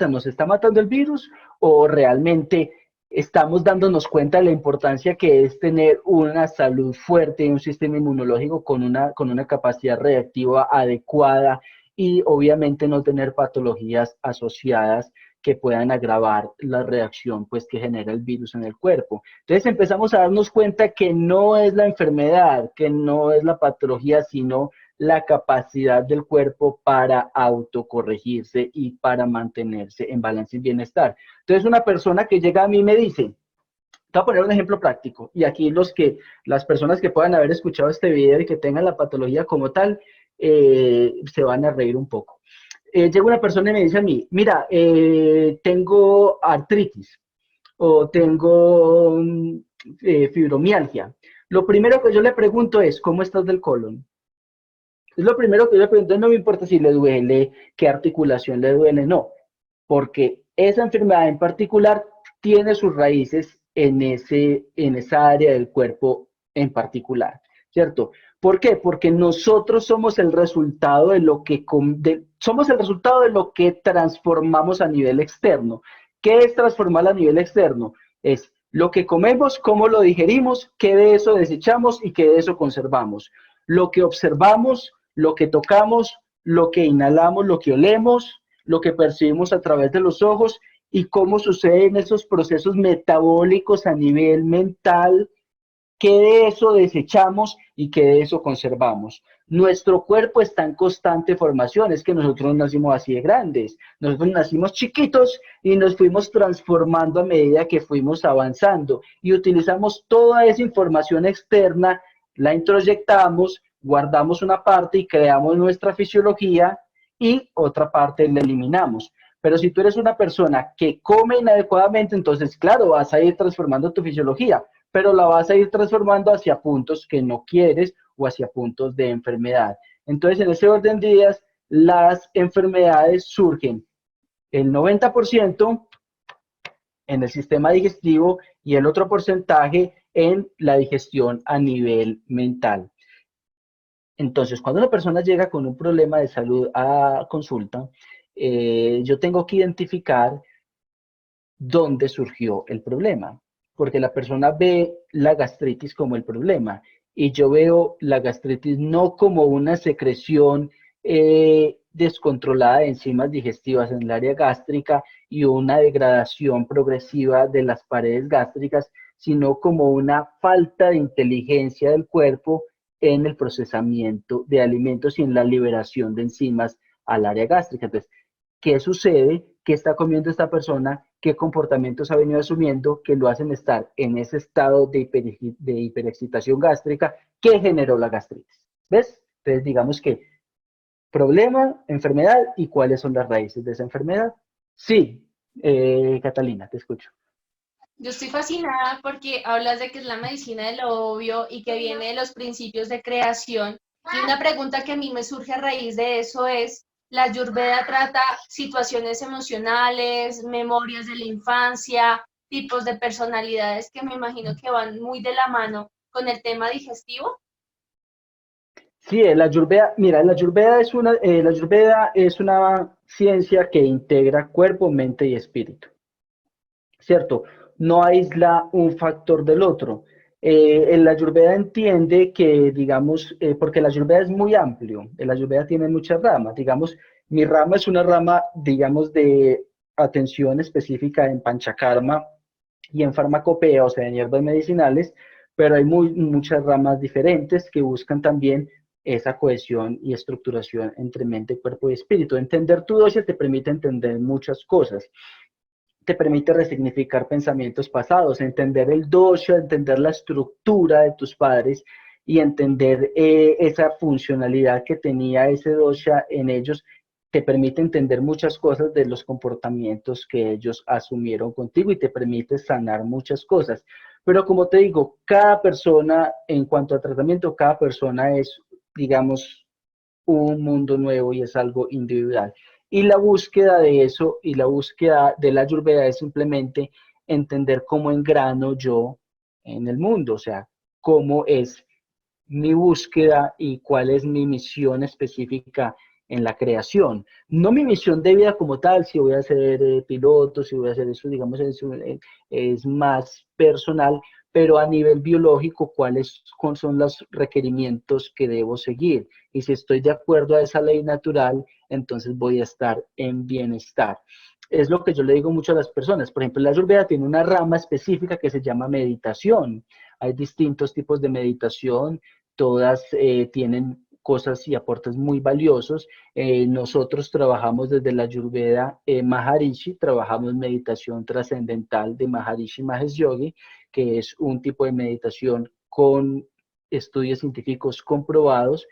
¿nos está matando el virus o realmente estamos dándonos cuenta de la importancia que es tener una salud fuerte y un sistema inmunológico con una capacidad reactiva adecuada y obviamente no tener patologías asociadas que puedan agravar la reacción pues, que genera el virus en el cuerpo? Entonces empezamos a darnos cuenta que no es la enfermedad, que no es la patología, sino la capacidad del cuerpo para autocorregirse y para mantenerse en balance y bienestar. Entonces una persona que llega a mí me dice, te voy a poner un ejemplo práctico, y aquí las personas que puedan haber escuchado este video y que tengan la patología como tal, se van a reír un poco. Llega una persona y me dice a mí, mira, tengo artritis o tengo fibromialgia. Lo primero que yo le pregunto es, ¿cómo estás del colon? Es lo primero que yo le pregunto, no me importa si le duele, qué articulación le duele, no, porque esa enfermedad en particular tiene sus raíces en esa área del cuerpo en particular, ¿cierto? ¿Por qué? Porque nosotros somos el resultado de lo que transformamos a nivel externo. ¿Qué es transformar a nivel externo? Es lo que comemos, cómo lo digerimos, qué de eso desechamos y qué de eso conservamos. Lo que observamos, lo que tocamos, lo que inhalamos, lo que olemos, lo que percibimos a través de los ojos y cómo suceden esos procesos metabólicos a nivel mental, qué de eso desechamos y qué de eso conservamos. Nuestro cuerpo está en constante formación, es que nosotros no nacimos así de grandes, nosotros nacimos chiquitos y nos fuimos transformando a medida que fuimos avanzando y utilizamos toda esa información externa, la introyectamos, guardamos una parte y creamos nuestra fisiología y otra parte la eliminamos. Pero si tú eres una persona que come inadecuadamente, entonces, claro, vas a ir transformando tu fisiología, pero la vas a ir transformando hacia puntos que no quieres o hacia puntos de enfermedad. Entonces, en ese orden de ideas, las enfermedades surgen el 90% en el sistema digestivo y el otro porcentaje en la digestión a nivel mental. Entonces, cuando una persona llega con un problema de salud a consulta, yo tengo que identificar dónde surgió el problema, porque la persona ve la gastritis como el problema y yo veo la gastritis no como una secreción descontrolada de enzimas digestivas en el área gástrica y una degradación progresiva de las paredes gástricas, sino como una falta de inteligencia del cuerpo en el procesamiento de alimentos y en la liberación de enzimas al área gástrica. Entonces, ¿qué sucede? ¿Qué está comiendo esta persona? ¿Qué comportamientos ha venido asumiendo que lo hacen estar en ese estado de hiperexcitación gástrica que generó la gastritis? ¿Ves? Entonces, digamos que problema, enfermedad y cuáles son las raíces de esa enfermedad. Sí, Catalina, te escucho. Yo estoy fascinada porque hablas de que es la medicina de lo obvio y que viene de los principios de creación. Y una pregunta que a mí me surge a raíz de eso es, ¿la Ayurveda trata situaciones emocionales, memorias de la infancia, tipos de personalidades que me imagino que van muy de la mano con el tema digestivo? Sí, la Ayurveda, mira, la Ayurveda es una ciencia que integra cuerpo, mente y espíritu. ¿Cierto? No aísla un factor del otro. La Ayurveda entiende que, digamos, porque la Ayurveda es muy amplio, la Ayurveda tiene muchas ramas, digamos, mi rama es una rama, digamos, de atención específica en Panchakarma y en farmacopea, o sea, en hierbas medicinales, pero hay muchas ramas diferentes que buscan también esa cohesión y estructuración entre mente, cuerpo y espíritu. Entender tu dosis te permite entender muchas cosas, te permite resignificar pensamientos pasados, entender el dosha, entender la estructura de tus padres y entender esa funcionalidad que tenía ese dosha en ellos, te permite entender muchas cosas de los comportamientos que ellos asumieron contigo y te permite sanar muchas cosas. Pero como te digo, cada persona, en cuanto a tratamiento, cada persona es, digamos, un mundo nuevo y es algo individual. Y la búsqueda de eso y la búsqueda de la Ayurveda es simplemente entender cómo engrano yo en el mundo, o sea, cómo es mi búsqueda y cuál es mi misión específica en la creación. No mi misión de vida como tal, si voy a ser piloto, si voy a hacer eso, digamos, es más personal, pero a nivel biológico, cuáles son los requerimientos que debo seguir. Y si estoy de acuerdo a esa ley natural, entonces voy a estar en bienestar. Es lo que yo le digo mucho a las personas. Por ejemplo, la Ayurveda tiene una rama específica que se llama meditación. Hay distintos tipos de meditación, todas tienen cosas y aportes muy valiosos. Nosotros trabajamos desde la Ayurveda Maharishi, trabajamos meditación trascendental de Maharishi Mahesh Yogi, que es un tipo de meditación con estudios científicos comprobados,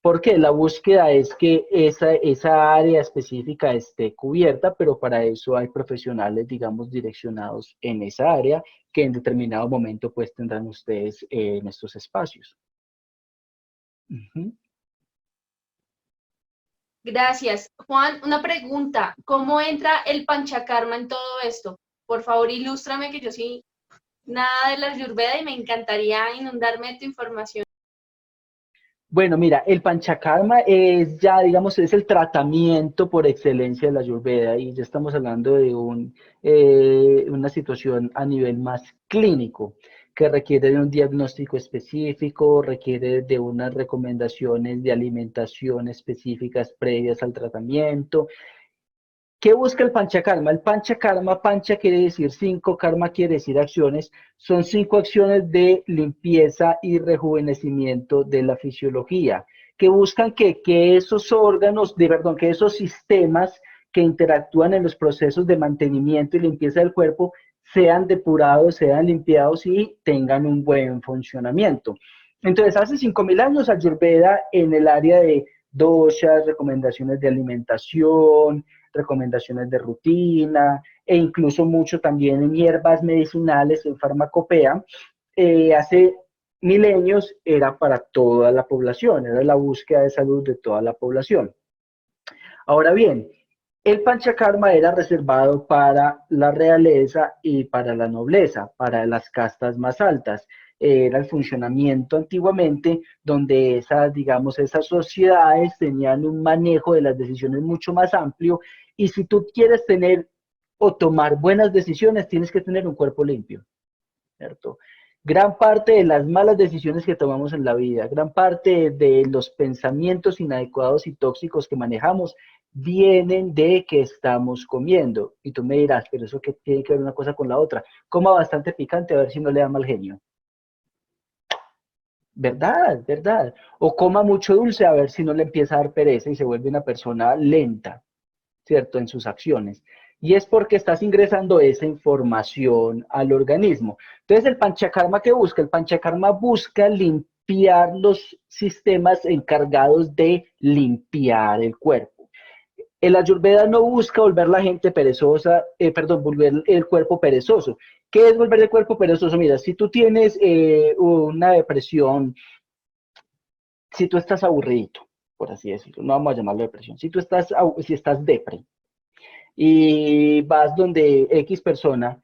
porque la búsqueda es que esa área específica esté cubierta, pero para eso hay profesionales, digamos, direccionados en esa área que en determinado momento pues tendrán ustedes en estos espacios. Gracias. Juan, una pregunta. ¿Cómo entra el panchakarma en todo esto? Por favor, ilústrame que yo sí, nada de la Ayurveda y me encantaría inundarme de tu información. Bueno, mira, el panchakarma es ya, digamos, es el tratamiento por excelencia de la Ayurveda y ya estamos hablando de una situación a nivel más clínico que requiere de un diagnóstico específico, requiere de unas recomendaciones de alimentación específicas previas al tratamiento ¿Qué busca el Panchakarma? El Panchakarma, Pancha quiere decir 5, Karma quiere decir acciones, son 5 acciones de limpieza y rejuvenecimiento de la fisiología, que buscan que esos órganos, perdón, que esos sistemas que interactúan en los procesos de mantenimiento y limpieza del cuerpo sean depurados, sean limpiados y tengan un buen funcionamiento. Entonces, hace 5.000 años Ayurveda en el área de doshas, recomendaciones de alimentación, recomendaciones de rutina e incluso mucho también en hierbas medicinales, en farmacopea, hace milenios era para toda la población, era la búsqueda de salud de toda la población. Ahora bien, el Panchakarma era reservado para la realeza y para la nobleza, para las castas más altas. Era el funcionamiento antiguamente donde esas, digamos, esas sociedades tenían un manejo de las decisiones mucho más amplio y si tú quieres tener o tomar buenas decisiones, tienes que tener un cuerpo limpio, ¿cierto? Gran parte de las malas decisiones que tomamos en la vida, gran parte de los pensamientos inadecuados y tóxicos que manejamos, vienen de que estamos comiendo. Y tú me dirás, pero eso que tiene que ver una cosa con la otra. Coma bastante picante a ver si no le da mal genio. ¿Verdad? ¿Verdad? O coma mucho dulce a ver si no le empieza a dar pereza y se vuelve una persona lenta, ¿cierto? En sus acciones. Y es porque estás ingresando esa información al organismo. Entonces, ¿el Panchakarma qué busca? El Panchakarma busca limpiar los sistemas encargados de limpiar el cuerpo. El Ayurveda no busca volver la gente perezosa, volver el cuerpo perezoso. ¿Qué es volver el cuerpo perezoso? Mira, si tú tienes una depresión, si tú estás aburrido, por así decirlo, no vamos a llamarlo depresión, si estás depre y vas donde X persona,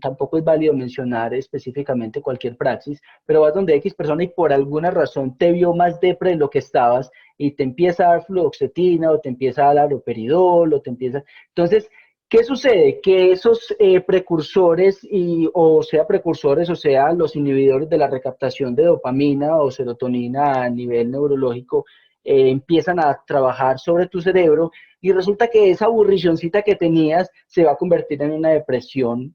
tampoco es válido mencionar específicamente cualquier praxis, pero vas donde X persona y por alguna razón te vio más depre de lo que estabas y te empieza a dar fluoxetina o te empieza a dar haloperidol o te empieza... Entonces, ¿qué sucede? Que esos precursores, o sea los inhibidores de la recaptación de dopamina o serotonina a nivel neurológico, empiezan a trabajar sobre tu cerebro y resulta que esa aburricioncita que tenías se va a convertir en una depresión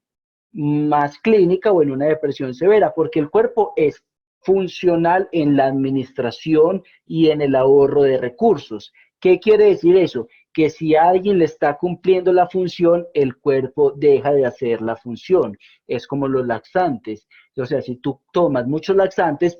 más clínica o en una depresión severa, porque el cuerpo es funcional en la administración y en el ahorro de recursos. ¿Qué quiere decir eso? Que si alguien le está cumpliendo la función, el cuerpo deja de hacer la función. Es como los laxantes. O sea, si tú tomas muchos laxantes,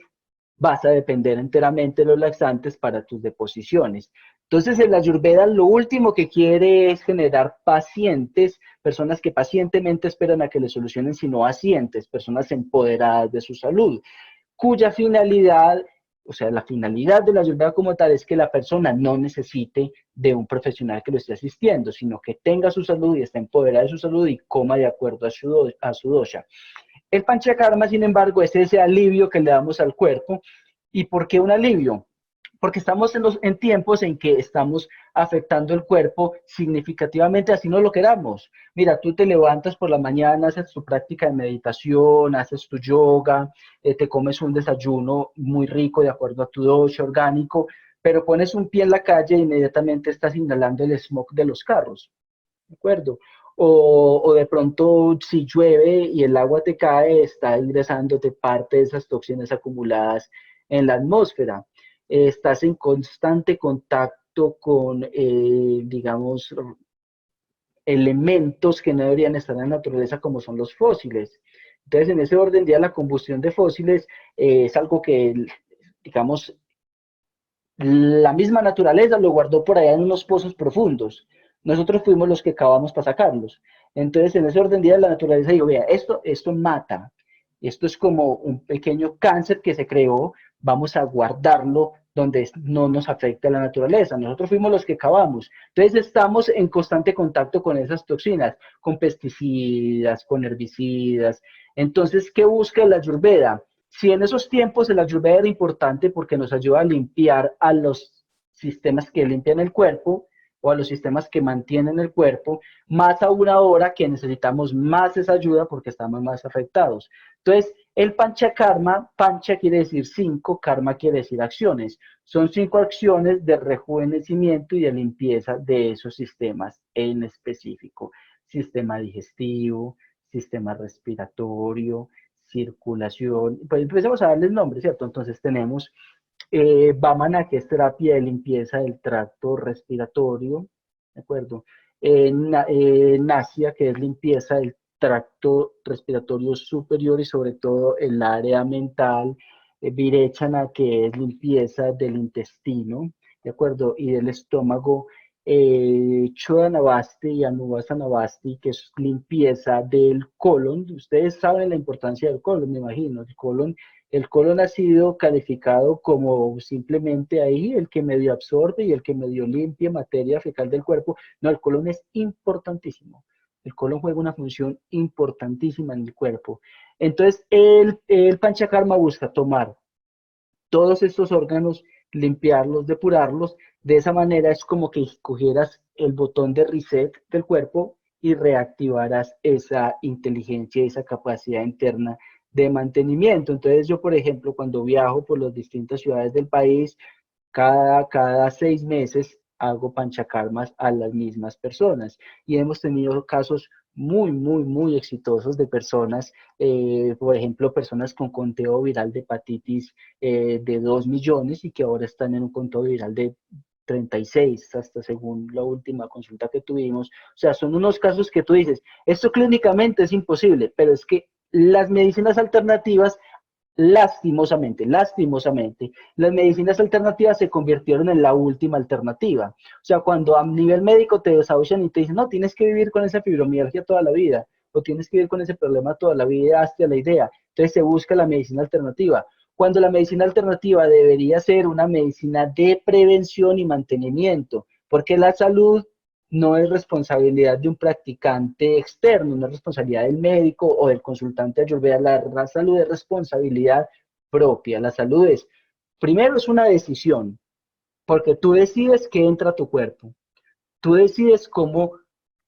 vas a depender enteramente de los laxantes para tus deposiciones. Entonces, el Ayurveda lo último que quiere es generar pacientes, personas que pacientemente esperan a que le solucionen, sino asientes, personas empoderadas de su salud, cuya finalidad, o sea, la finalidad de la Ayurveda como tal es que la persona no necesite de un profesional que lo esté asistiendo, sino que tenga su salud y esté empoderada de su salud y coma de acuerdo a su dosha. El Panchakarma, sin embargo, es ese alivio que le damos al cuerpo. ¿Y por qué un alivio? Porque estamos en tiempos en que estamos afectando el cuerpo significativamente, así no lo queramos. Mira, tú te levantas por la mañana, haces tu práctica de meditación, haces tu yoga, te comes un desayuno muy rico de acuerdo a tu dosha orgánico, pero pones un pie en la calle e inmediatamente estás inhalando el smog de los carros, ¿de acuerdo? O de pronto si llueve y el agua te cae, está ingresándote parte de esas toxinas acumuladas en la atmósfera. Estás en constante contacto con, digamos, elementos que no deberían estar en la naturaleza como son los fósiles. Entonces, en ese orden día, la combustión de fósiles es algo que, digamos, la misma naturaleza lo guardó por allá en unos pozos profundos. Nosotros fuimos los que cavamos para sacarlos. Entonces, en ese orden día, la naturaleza dijo, vea, esto mata. Esto es como un pequeño cáncer que se creó, vamos a guardarlo donde no nos afecte a la naturaleza. Nosotros fuimos los que cavamos. Entonces estamos en constante contacto con esas toxinas, con pesticidas, con herbicidas. Entonces, ¿qué busca la Ayurveda? Si en esos tiempos el Ayurveda era importante porque nos ayuda a limpiar a los sistemas que limpian el cuerpo o a los sistemas que mantienen el cuerpo, más aún ahora que necesitamos más esa ayuda porque estamos más afectados. Entonces, El panchakarma, pancha quiere decir 5, karma quiere decir acciones. Son 5 acciones de rejuvenecimiento y de limpieza de esos sistemas en específico. Sistema digestivo, sistema respiratorio, circulación. Pues empecemos a darles nombres, ¿cierto? Entonces tenemos Vamana, que es terapia de limpieza del tracto respiratorio, ¿de acuerdo? Nasya, que es limpieza del tracto respiratorio superior y sobre todo el área mental. Virechana, que es limpieza del intestino, ¿de acuerdo? Y del estómago. Chodanavasti y Anuvasanavasti, que es limpieza del colon. Ustedes saben la importancia del colon, me imagino. El colon ha sido calificado como simplemente ahí el que medio absorbe y el que medio limpia materia fecal del cuerpo. No, el colon es importantísimo. El colon juega una función importantísima en el cuerpo. Entonces, el Panchakarma busca tomar todos estos órganos, limpiarlos, depurarlos. De esa manera es como que cogieras el botón de reset del cuerpo y reactivarás esa inteligencia, esa capacidad interna de mantenimiento. Entonces yo, por ejemplo, cuando viajo por las distintas ciudades del país, cada 6 meses hago panchakarmas a las mismas personas y hemos tenido casos muy exitosos de personas, por ejemplo, personas con conteo viral de hepatitis de 2 millones y que ahora están en un conteo viral de 36, hasta según la última consulta que tuvimos. O sea, son unos casos que tú dices, esto clínicamente es imposible, pero es que las medicinas alternativas, lastimosamente, las medicinas alternativas se convirtieron en la última alternativa. O sea, cuando a nivel médico te desahucian y te dicen, no, tienes que vivir con esa fibromialgia toda la vida, o tienes que vivir con ese problema toda la vida, hazte la idea. Entonces se busca la medicina alternativa. Cuando la medicina alternativa debería ser una medicina de prevención y mantenimiento, porque la salud no es responsabilidad de un practicante externo, no es responsabilidad del médico o del consultante ayurveda. La salud es responsabilidad propia. La salud es, primero es una decisión, porque tú decides qué entra a tu cuerpo. Tú decides cómo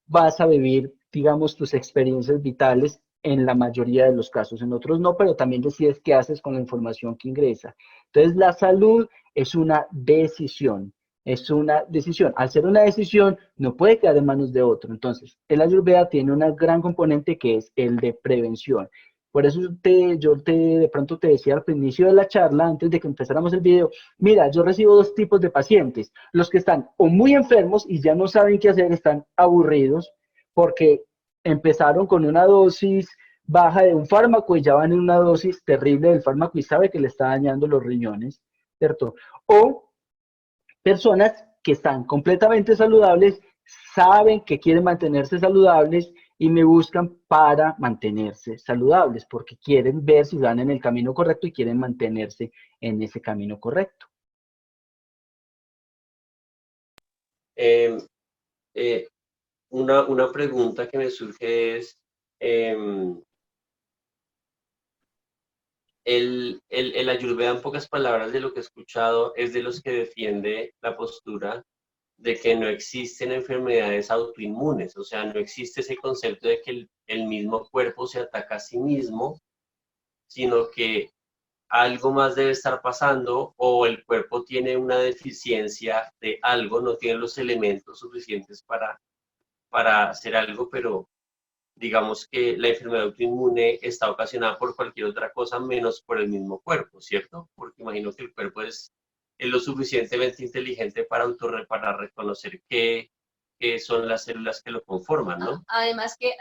vas a vivir, digamos, tus experiencias vitales en la mayoría de los casos, en otros no, pero también decides qué haces con la información que ingresa. Entonces, la salud es una decisión. Es una decisión. Al ser una decisión, no puede quedar en manos de otro. Entonces, el Ayurveda tiene un gran componente que es el de prevención. Por eso de pronto te decía al inicio de la charla, antes de que empezáramos el video, mira, yo recibo 2 tipos de pacientes. Los que están o muy enfermos y ya no saben qué hacer, están aburridos porque empezaron con una dosis baja de un fármaco y ya van en una dosis terrible del fármaco y sabe que le está dañando los riñones, ¿cierto? O personas que están completamente saludables, saben que quieren mantenerse saludables y me buscan para mantenerse saludables, porque quieren ver si van en el camino correcto y quieren mantenerse en ese camino correcto. Una pregunta que me surge es, el Ayurveda, en pocas palabras, de lo que he escuchado, es de los que defiende la postura de que no existen enfermedades autoinmunes, o sea, no existe ese concepto de que el mismo cuerpo se ataca a sí mismo, sino que algo más debe estar pasando o el cuerpo tiene una deficiencia de algo, no tiene los elementos suficientes para hacer algo, pero digamos que la enfermedad autoinmune está ocasionada por cualquier otra cosa menos por el mismo cuerpo, ¿cierto? Porque imagino que el cuerpo es lo suficientemente inteligente para reconocer qué son las células que lo conforman, ¿no? Además que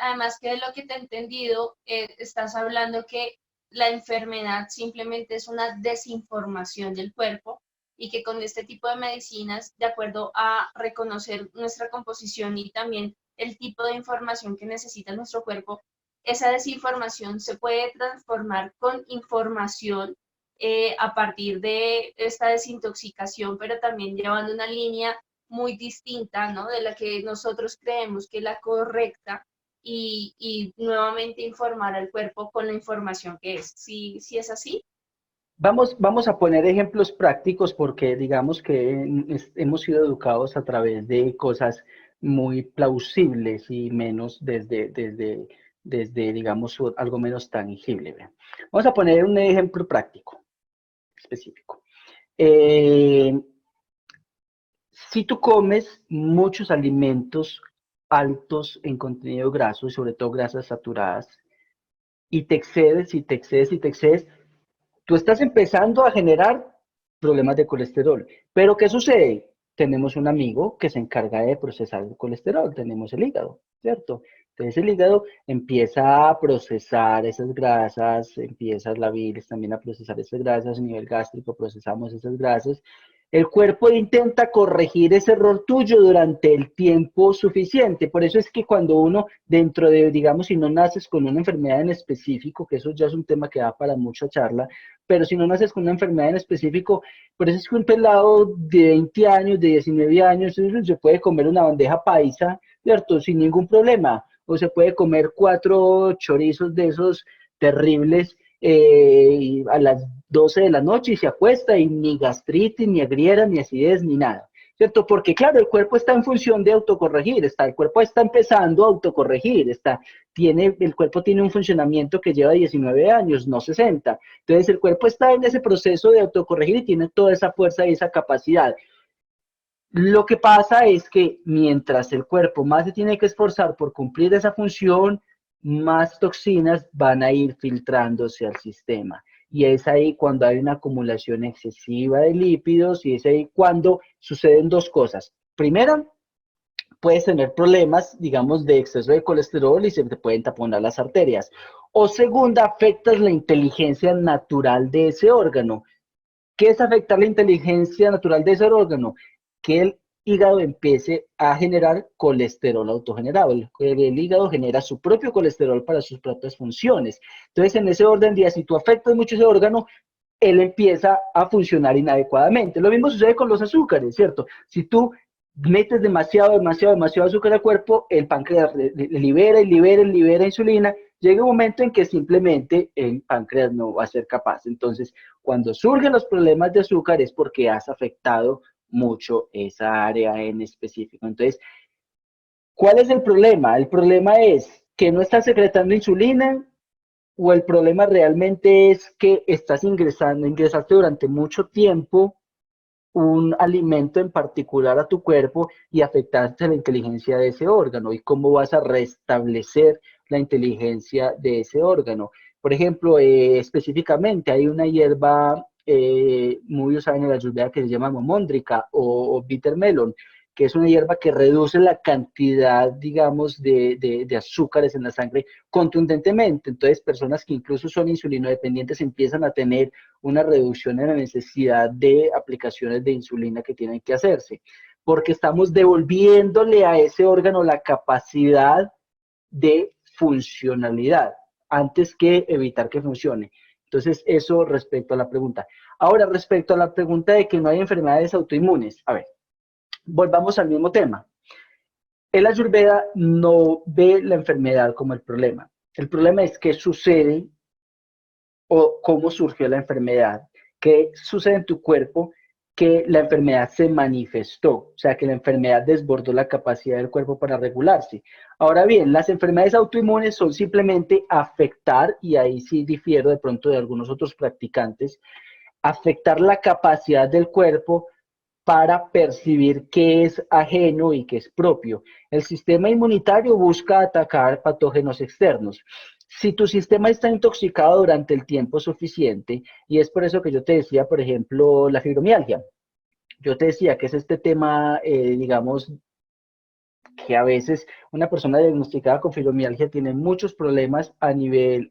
de lo que te he entendido, estás hablando que la enfermedad simplemente es una desinformación del cuerpo y que con este tipo de medicinas, de acuerdo a reconocer nuestra composición y también el tipo de información que necesita nuestro cuerpo, esa desinformación se puede transformar con información a partir de esta desintoxicación, pero también llevando una línea muy distinta, ¿no? De la que nosotros creemos que es la correcta y nuevamente informar al cuerpo con la información que es. ¿Sí, sí es así? Vamos a poner ejemplos prácticos porque digamos que hemos sido educados a través de cosas muy plausibles y menos desde desde, digamos, algo menos tangible. Vean. Vamos a poner un ejemplo práctico, específico. Si tú comes muchos alimentos altos en contenido graso, y sobre todo grasas saturadas, y te excedes, y te excedes, y te excedes, tú estás empezando a generar problemas de colesterol. Pero ¿qué sucede? Tenemos un amigo que se encarga de procesar el colesterol, tenemos el hígado, ¿cierto? Entonces el hígado empieza a procesar esas grasas, empieza la bilis también a procesar esas grasas, a nivel gástrico procesamos esas grasas. El cuerpo intenta corregir ese error tuyo durante el tiempo suficiente. Por eso es que cuando uno, dentro de, digamos, si no naces con una enfermedad en específico, que eso ya es un tema que da para mucha charla, pero si no naces con una enfermedad en específico, por eso es que un pelado de 20 años, de 19 años, se puede comer una bandeja paisa, ¿cierto? Sin ningún problema. O se puede comer 4 chorizos de esos terribles a las 12 de la noche y se acuesta y ni gastritis, ni agriera, ni acidez, ni nada. ¿Cierto? Porque claro, el cuerpo está en función de autocorregir, el cuerpo está empezando a autocorregir, el cuerpo tiene un funcionamiento que lleva 19 años, no 60. Entonces el cuerpo está en ese proceso de autocorregir y tiene toda esa fuerza y esa capacidad. Lo que pasa es que mientras el cuerpo más se tiene que esforzar por cumplir esa función, más toxinas van a ir filtrándose al sistema. Y es ahí cuando hay una acumulación excesiva de lípidos y es ahí cuando suceden dos cosas. Primera, puedes tener problemas, digamos, de exceso de colesterol y se te pueden taponar las arterias. O segunda, afectas la inteligencia natural de ese órgano. ¿Qué es afectar la inteligencia natural de ese órgano? Que el hígado empiece a generar colesterol autogenerado. El hígado genera su propio colesterol para sus propias funciones. Entonces, en ese orden, si tú afectas mucho ese órgano, él empieza a funcionar inadecuadamente. Lo mismo sucede con los azúcares, ¿cierto? Si tú metes demasiado azúcar al cuerpo, el páncreas libera insulina, llega un momento en que simplemente el páncreas no va a ser capaz. Entonces, cuando surgen los problemas de azúcar es porque has afectado mucho esa área en específico. Entonces, ¿cuál es el problema? El problema es que no estás secretando insulina, o el problema realmente es que ingresaste durante mucho tiempo un alimento en particular a tu cuerpo y afectaste la inteligencia de ese órgano y cómo vas a restablecer la inteligencia de ese órgano. Por ejemplo, específicamente hay una hierba muy usada en la ayurveda que se llama momóndrica o bitter melon, que es una hierba que reduce la cantidad, digamos, de azúcares en la sangre contundentemente. Entonces, personas que incluso son insulinodependientes empiezan a tener una reducción en la necesidad de aplicaciones de insulina que tienen que hacerse, porque estamos devolviéndole a ese órgano la capacidad de funcionalidad, antes que evitar que funcione. Entonces, eso respecto a la pregunta. Ahora, respecto a la pregunta de que no hay enfermedades autoinmunes, a ver, volvamos al mismo tema. El Ayurveda no ve la enfermedad como el problema. El problema es qué sucede o cómo surgió la enfermedad, qué sucede en tu cuerpo que la enfermedad se manifestó, o sea, que la enfermedad desbordó la capacidad del cuerpo para regularse. Ahora bien, las enfermedades autoinmunes son simplemente afectar, y ahí sí difiero de pronto de algunos otros practicantes, afectar la capacidad del cuerpo para percibir qué es ajeno y qué es propio. El sistema inmunitario busca atacar patógenos externos. Si tu sistema está intoxicado durante el tiempo suficiente, y es por eso que yo te decía, por ejemplo, la fibromialgia. Yo te decía que es este tema, digamos, que a veces una persona diagnosticada con fibromialgia tiene muchos problemas a nivel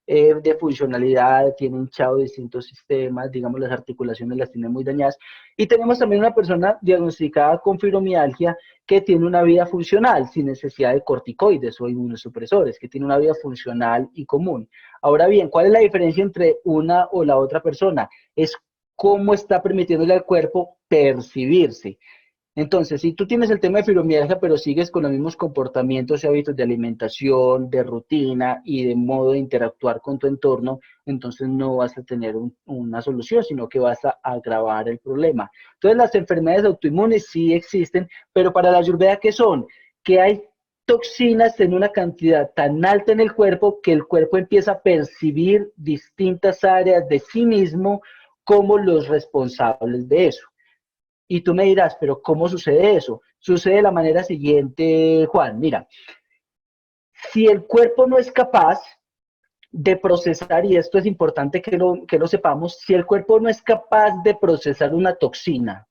de funcionalidad, tiene hinchado distintos sistemas, digamos las articulaciones las tiene muy dañadas. Y tenemos también una persona diagnosticada con fibromialgia que tiene una vida funcional, sin necesidad de corticoides o inmunosupresores, que tiene una vida funcional y común. Ahora bien, ¿cuál es la diferencia entre una o la otra persona? Es cómo está permitiéndole al cuerpo percibirse. Entonces, si tú tienes el tema de fibromialgia, pero sigues con los mismos comportamientos y hábitos de alimentación, de rutina y de modo de interactuar con tu entorno, entonces no vas a tener una solución, sino que vas a agravar el problema. Entonces, las enfermedades autoinmunes sí existen, pero para la Ayurveda, ¿qué son? Que hay toxinas en una cantidad tan alta en el cuerpo que el cuerpo empieza a percibir distintas áreas de sí mismo como los responsables de eso. Y tú me dirás, pero ¿cómo sucede eso? Sucede de la manera siguiente, Juan. Mira, si el cuerpo no es capaz de procesar, y esto es importante que lo sepamos, si el cuerpo no es capaz de procesar una toxina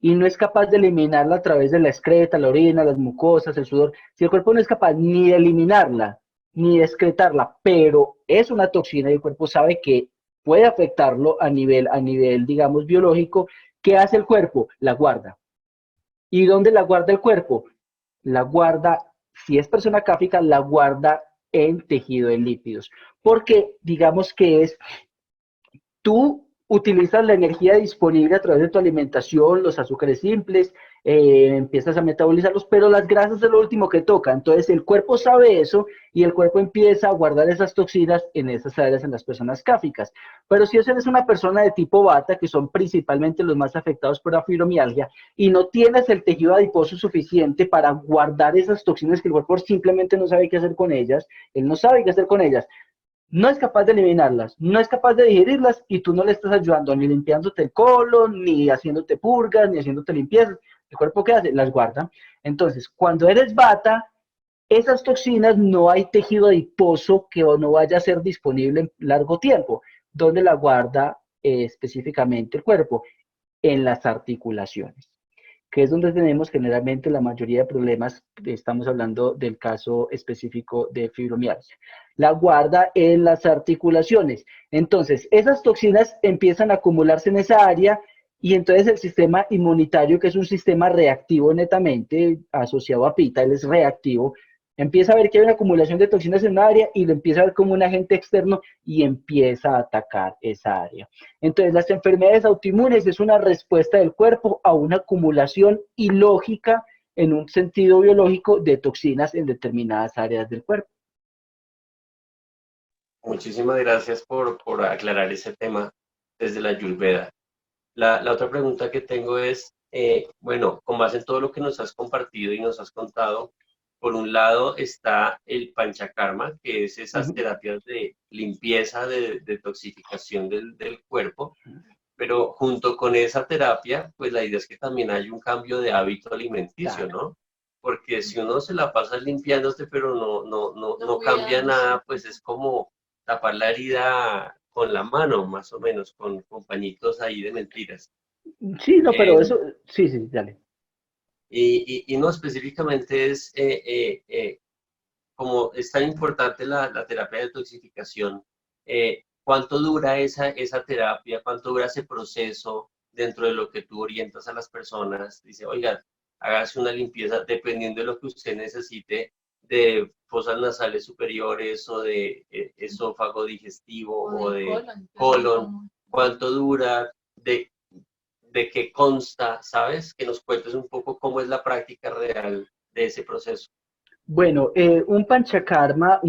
y no es capaz de eliminarla a través de la excreta, la orina, las mucosas, el sudor, si el cuerpo no es capaz ni de eliminarla, ni de excretarla, pero es una toxina y el cuerpo sabe que puede afectarlo a nivel, digamos, biológico, ¿qué hace el cuerpo? La guarda. ¿Y dónde la guarda el cuerpo? La guarda, si es persona cáfica, la guarda en tejido de lípidos. Porque digamos que es, tú utilizas la energía disponible a través de tu alimentación, los azúcares simples, empiezas a metabolizarlos, pero las grasas es lo último que toca. Entonces el cuerpo sabe eso y el cuerpo empieza a guardar esas toxinas en esas áreas en las personas cáficas. Pero si eres una persona de tipo bata, que son principalmente los más afectados por la fibromialgia, y no tienes el tejido adiposo suficiente para guardar esas toxinas que el cuerpo simplemente no sabe qué hacer con ellas, él no sabe qué hacer con ellas, no es capaz de eliminarlas, no es capaz de digerirlas y tú no le estás ayudando ni limpiándote el colon, ni haciéndote purgas, ni haciéndote limpiezas. ¿El cuerpo qué hace? Las guarda. Entonces, cuando eres bata, esas toxinas no hay tejido adiposo que no vaya a ser disponible en largo tiempo. ¿Dónde la guarda específicamente el cuerpo? En las articulaciones, que es donde tenemos generalmente la mayoría de problemas. Estamos hablando del caso específico de fibromialgia. La guarda en las articulaciones. Entonces, esas toxinas empiezan a acumularse en esa área y entonces el sistema inmunitario, que es un sistema reactivo netamente asociado a PITA, él es reactivo, empieza a ver que hay una acumulación de toxinas en un área y lo empieza a ver como un agente externo y empieza a atacar esa área. Entonces, las enfermedades autoinmunes es una respuesta del cuerpo a una acumulación ilógica en un sentido biológico de toxinas en determinadas áreas del cuerpo. Muchísimas gracias por aclarar ese tema desde la Ayurveda. La otra pregunta que tengo es, bueno, con base en todo lo que nos has compartido y nos has contado, por un lado está el panchakarma, que es esas terapias de limpieza, de detoxificación del cuerpo, pero junto con esa terapia, pues la idea es que también hay un cambio de hábito alimenticio, ¿no? Porque si uno se la pasa limpiándose, pero no cambia nada, pues es como tapar la herida con la mano, más o menos, con pañitos ahí de mentiras. Sí, no, pero eso, sí, dale. Y no específicamente es como es tan importante la terapia de detoxificación, ¿cuánto dura esa terapia? ¿Cuánto dura ese proceso dentro de lo que tú orientas a las personas? Dice, oiga, hágase una limpieza dependiendo de lo que usted necesite, de fosas nasales superiores o de esófago digestivo o de colon. ¿Cuánto dura? ¿De qué consta? ¿Sabes? Que nos cuentes un poco cómo es la práctica real de ese proceso. Bueno, un panchakarma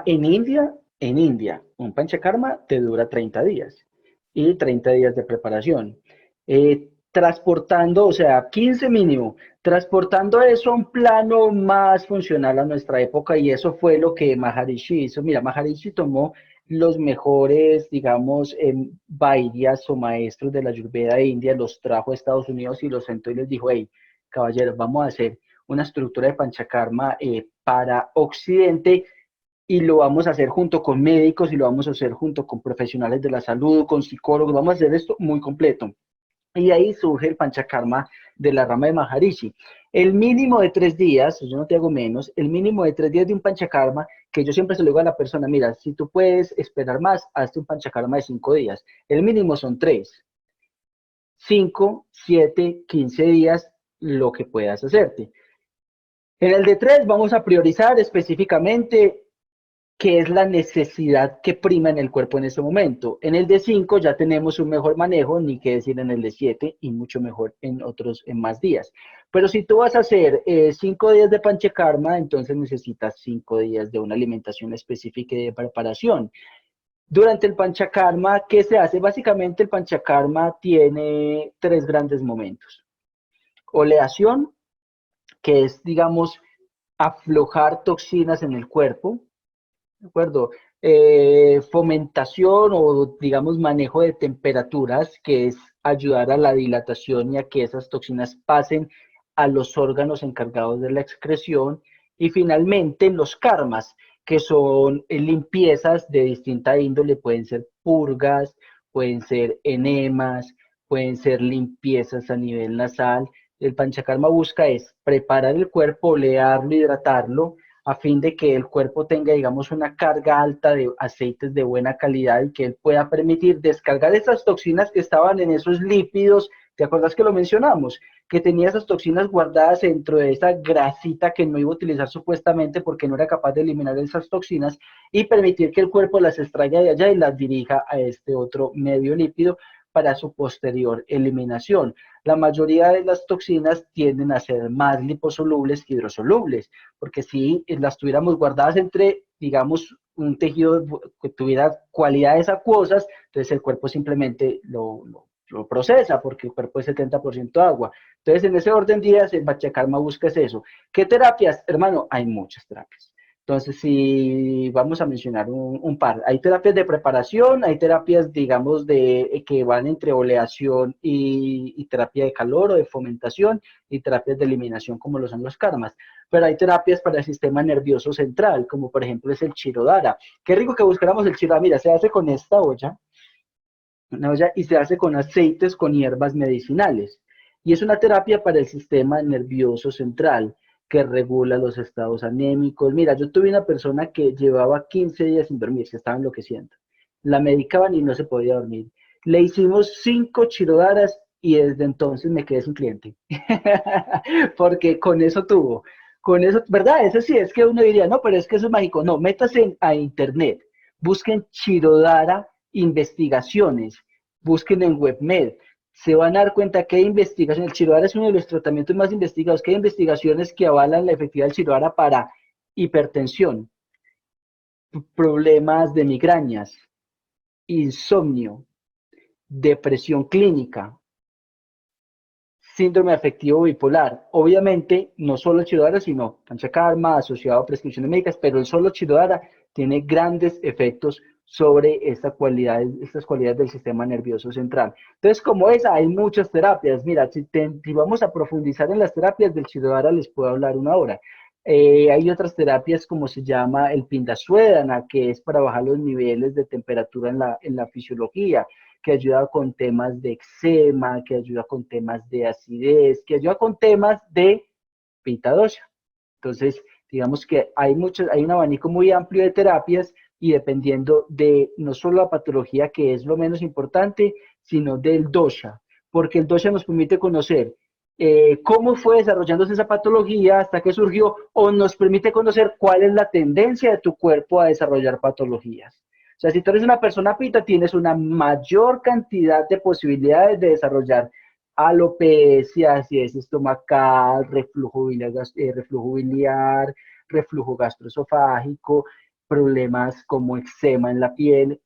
en India, un panchakarma te dura 30 días y 30 días de preparación. Transportando, o sea, 15 mínimo, transportando eso a un plano más funcional a nuestra época, y eso fue lo que Maharishi hizo. Mira, Maharishi tomó los mejores, digamos, vaidyas o maestros de la Ayurveda de India, los trajo a Estados Unidos y los sentó y les dijo, hey, caballeros, vamos a hacer una estructura de panchakarma para Occidente, y lo vamos a hacer junto con médicos y lo vamos a hacer junto con profesionales de la salud, con psicólogos. Vamos a hacer esto muy completo. Y ahí surge el panchakarma de la rama de Maharishi. El mínimo de 3 días, yo no te hago menos, el mínimo de 3 días de un panchakarma, que yo siempre se lo digo a la persona, mira, si tú puedes esperar más, hazte un panchakarma de 5 días. El mínimo son 3. 5, 7, 15 días, lo que puedas hacerte. En el de 3 vamos a priorizar específicamente qué es la necesidad que prima en el cuerpo en ese momento. En el de 5 ya tenemos un mejor manejo, ni qué decir en el de 7, y mucho mejor en otros, en más días. Pero si tú vas a hacer 5 días de panchakarma, entonces necesitas 5 días de una alimentación específica y de preparación. Durante el panchakarma, ¿qué se hace? Básicamente el panchakarma tiene 3 grandes momentos. Oleación, que es, digamos, aflojar toxinas en el cuerpo, ¿de acuerdo? Fomentación o, digamos, manejo de temperaturas, que es ayudar a la dilatación y a que esas toxinas pasen a los órganos encargados de la excreción. Y finalmente, los karmas, que son limpiezas de distinta índole, pueden ser purgas, pueden ser enemas, pueden ser limpiezas a nivel nasal. El panchakarma busca es preparar el cuerpo, olearlo, hidratarlo, a fin de que el cuerpo tenga, digamos, una carga alta de aceites de buena calidad y que él pueda permitir descargar esas toxinas que estaban en esos lípidos. ¿Te acuerdas que lo mencionamos? Que tenía esas toxinas guardadas dentro de esa grasita que no iba a utilizar supuestamente porque no era capaz de eliminar esas toxinas, y permitir que el cuerpo las extraiga de allá y las dirija a este otro medio lípido para su posterior eliminación. La mayoría de las toxinas tienden a ser más liposolubles que hidrosolubles, porque si las tuviéramos guardadas entre, digamos, un tejido que tuviera cualidades acuosas, entonces el cuerpo simplemente lo procesa, porque el cuerpo es 70% agua. Entonces, en ese orden de ideas, el Panchakarma busca es eso. ¿Qué terapias? Hermano, hay muchas terapias. Entonces, si vamos a mencionar un par, hay terapias de preparación, hay terapias, digamos, que van entre oleación y terapia de calor o de fomentación, y terapias de eliminación, como lo son los karmas. Pero hay terapias para el sistema nervioso central, como por ejemplo es el Chirodhara. Qué rico que buscáramos el Chirodhara. Mira, se hace con esta olla, una olla, y se hace con aceites, con hierbas medicinales. Y es una terapia para el sistema nervioso central, que regula los estados anémicos. Mira, yo tuve una persona que llevaba 15 días sin dormir, se estaba enloqueciendo. La medicaban y no se podía dormir. Le hicimos 5 chirodharas y desde entonces me quedé sin cliente. Porque con eso tuvo. Con eso, ¿verdad? Eso sí, es que uno diría, no, pero es que eso es mágico. No, métase a internet, busquen Chirodhara investigaciones, busquen en WebMed, se van a dar cuenta que hay investigaciones. El Chirodhara es uno de los tratamientos más investigados, que hay investigaciones que avalan la efectividad del Chirodhara para hipertensión, problemas de migrañas, insomnio, depresión clínica, síndrome afectivo bipolar. Obviamente, no solo el Chirodhara, sino Panchakarma asociado a prescripciones médicas, pero el solo Chirodhara tiene grandes efectos sobre estas cualidades del sistema nervioso central. Entonces, como esa, hay muchas terapias. Mira, si vamos a profundizar en las terapias del Chirodhara, les puedo hablar una hora. Hay otras terapias, como se llama el Pindaswedana, que es para bajar los niveles de temperatura en la fisiología, que ayuda con temas de eczema, que ayuda con temas de acidez, que ayuda con temas de Pitta dosha. Entonces, digamos que hay un abanico muy amplio de terapias, y dependiendo de no solo la patología, que es lo menos importante, sino del dosha, porque el dosha nos permite conocer cómo fue desarrollándose esa patología hasta que surgió, o nos permite conocer cuál es la tendencia de tu cuerpo a desarrollar patologías. O sea, si tú eres una persona pita, tienes una mayor cantidad de posibilidades de desarrollar alopecia, acidez estomacal, reflujo biliar, reflujo gastroesofágico, problemas como eczema en la piel,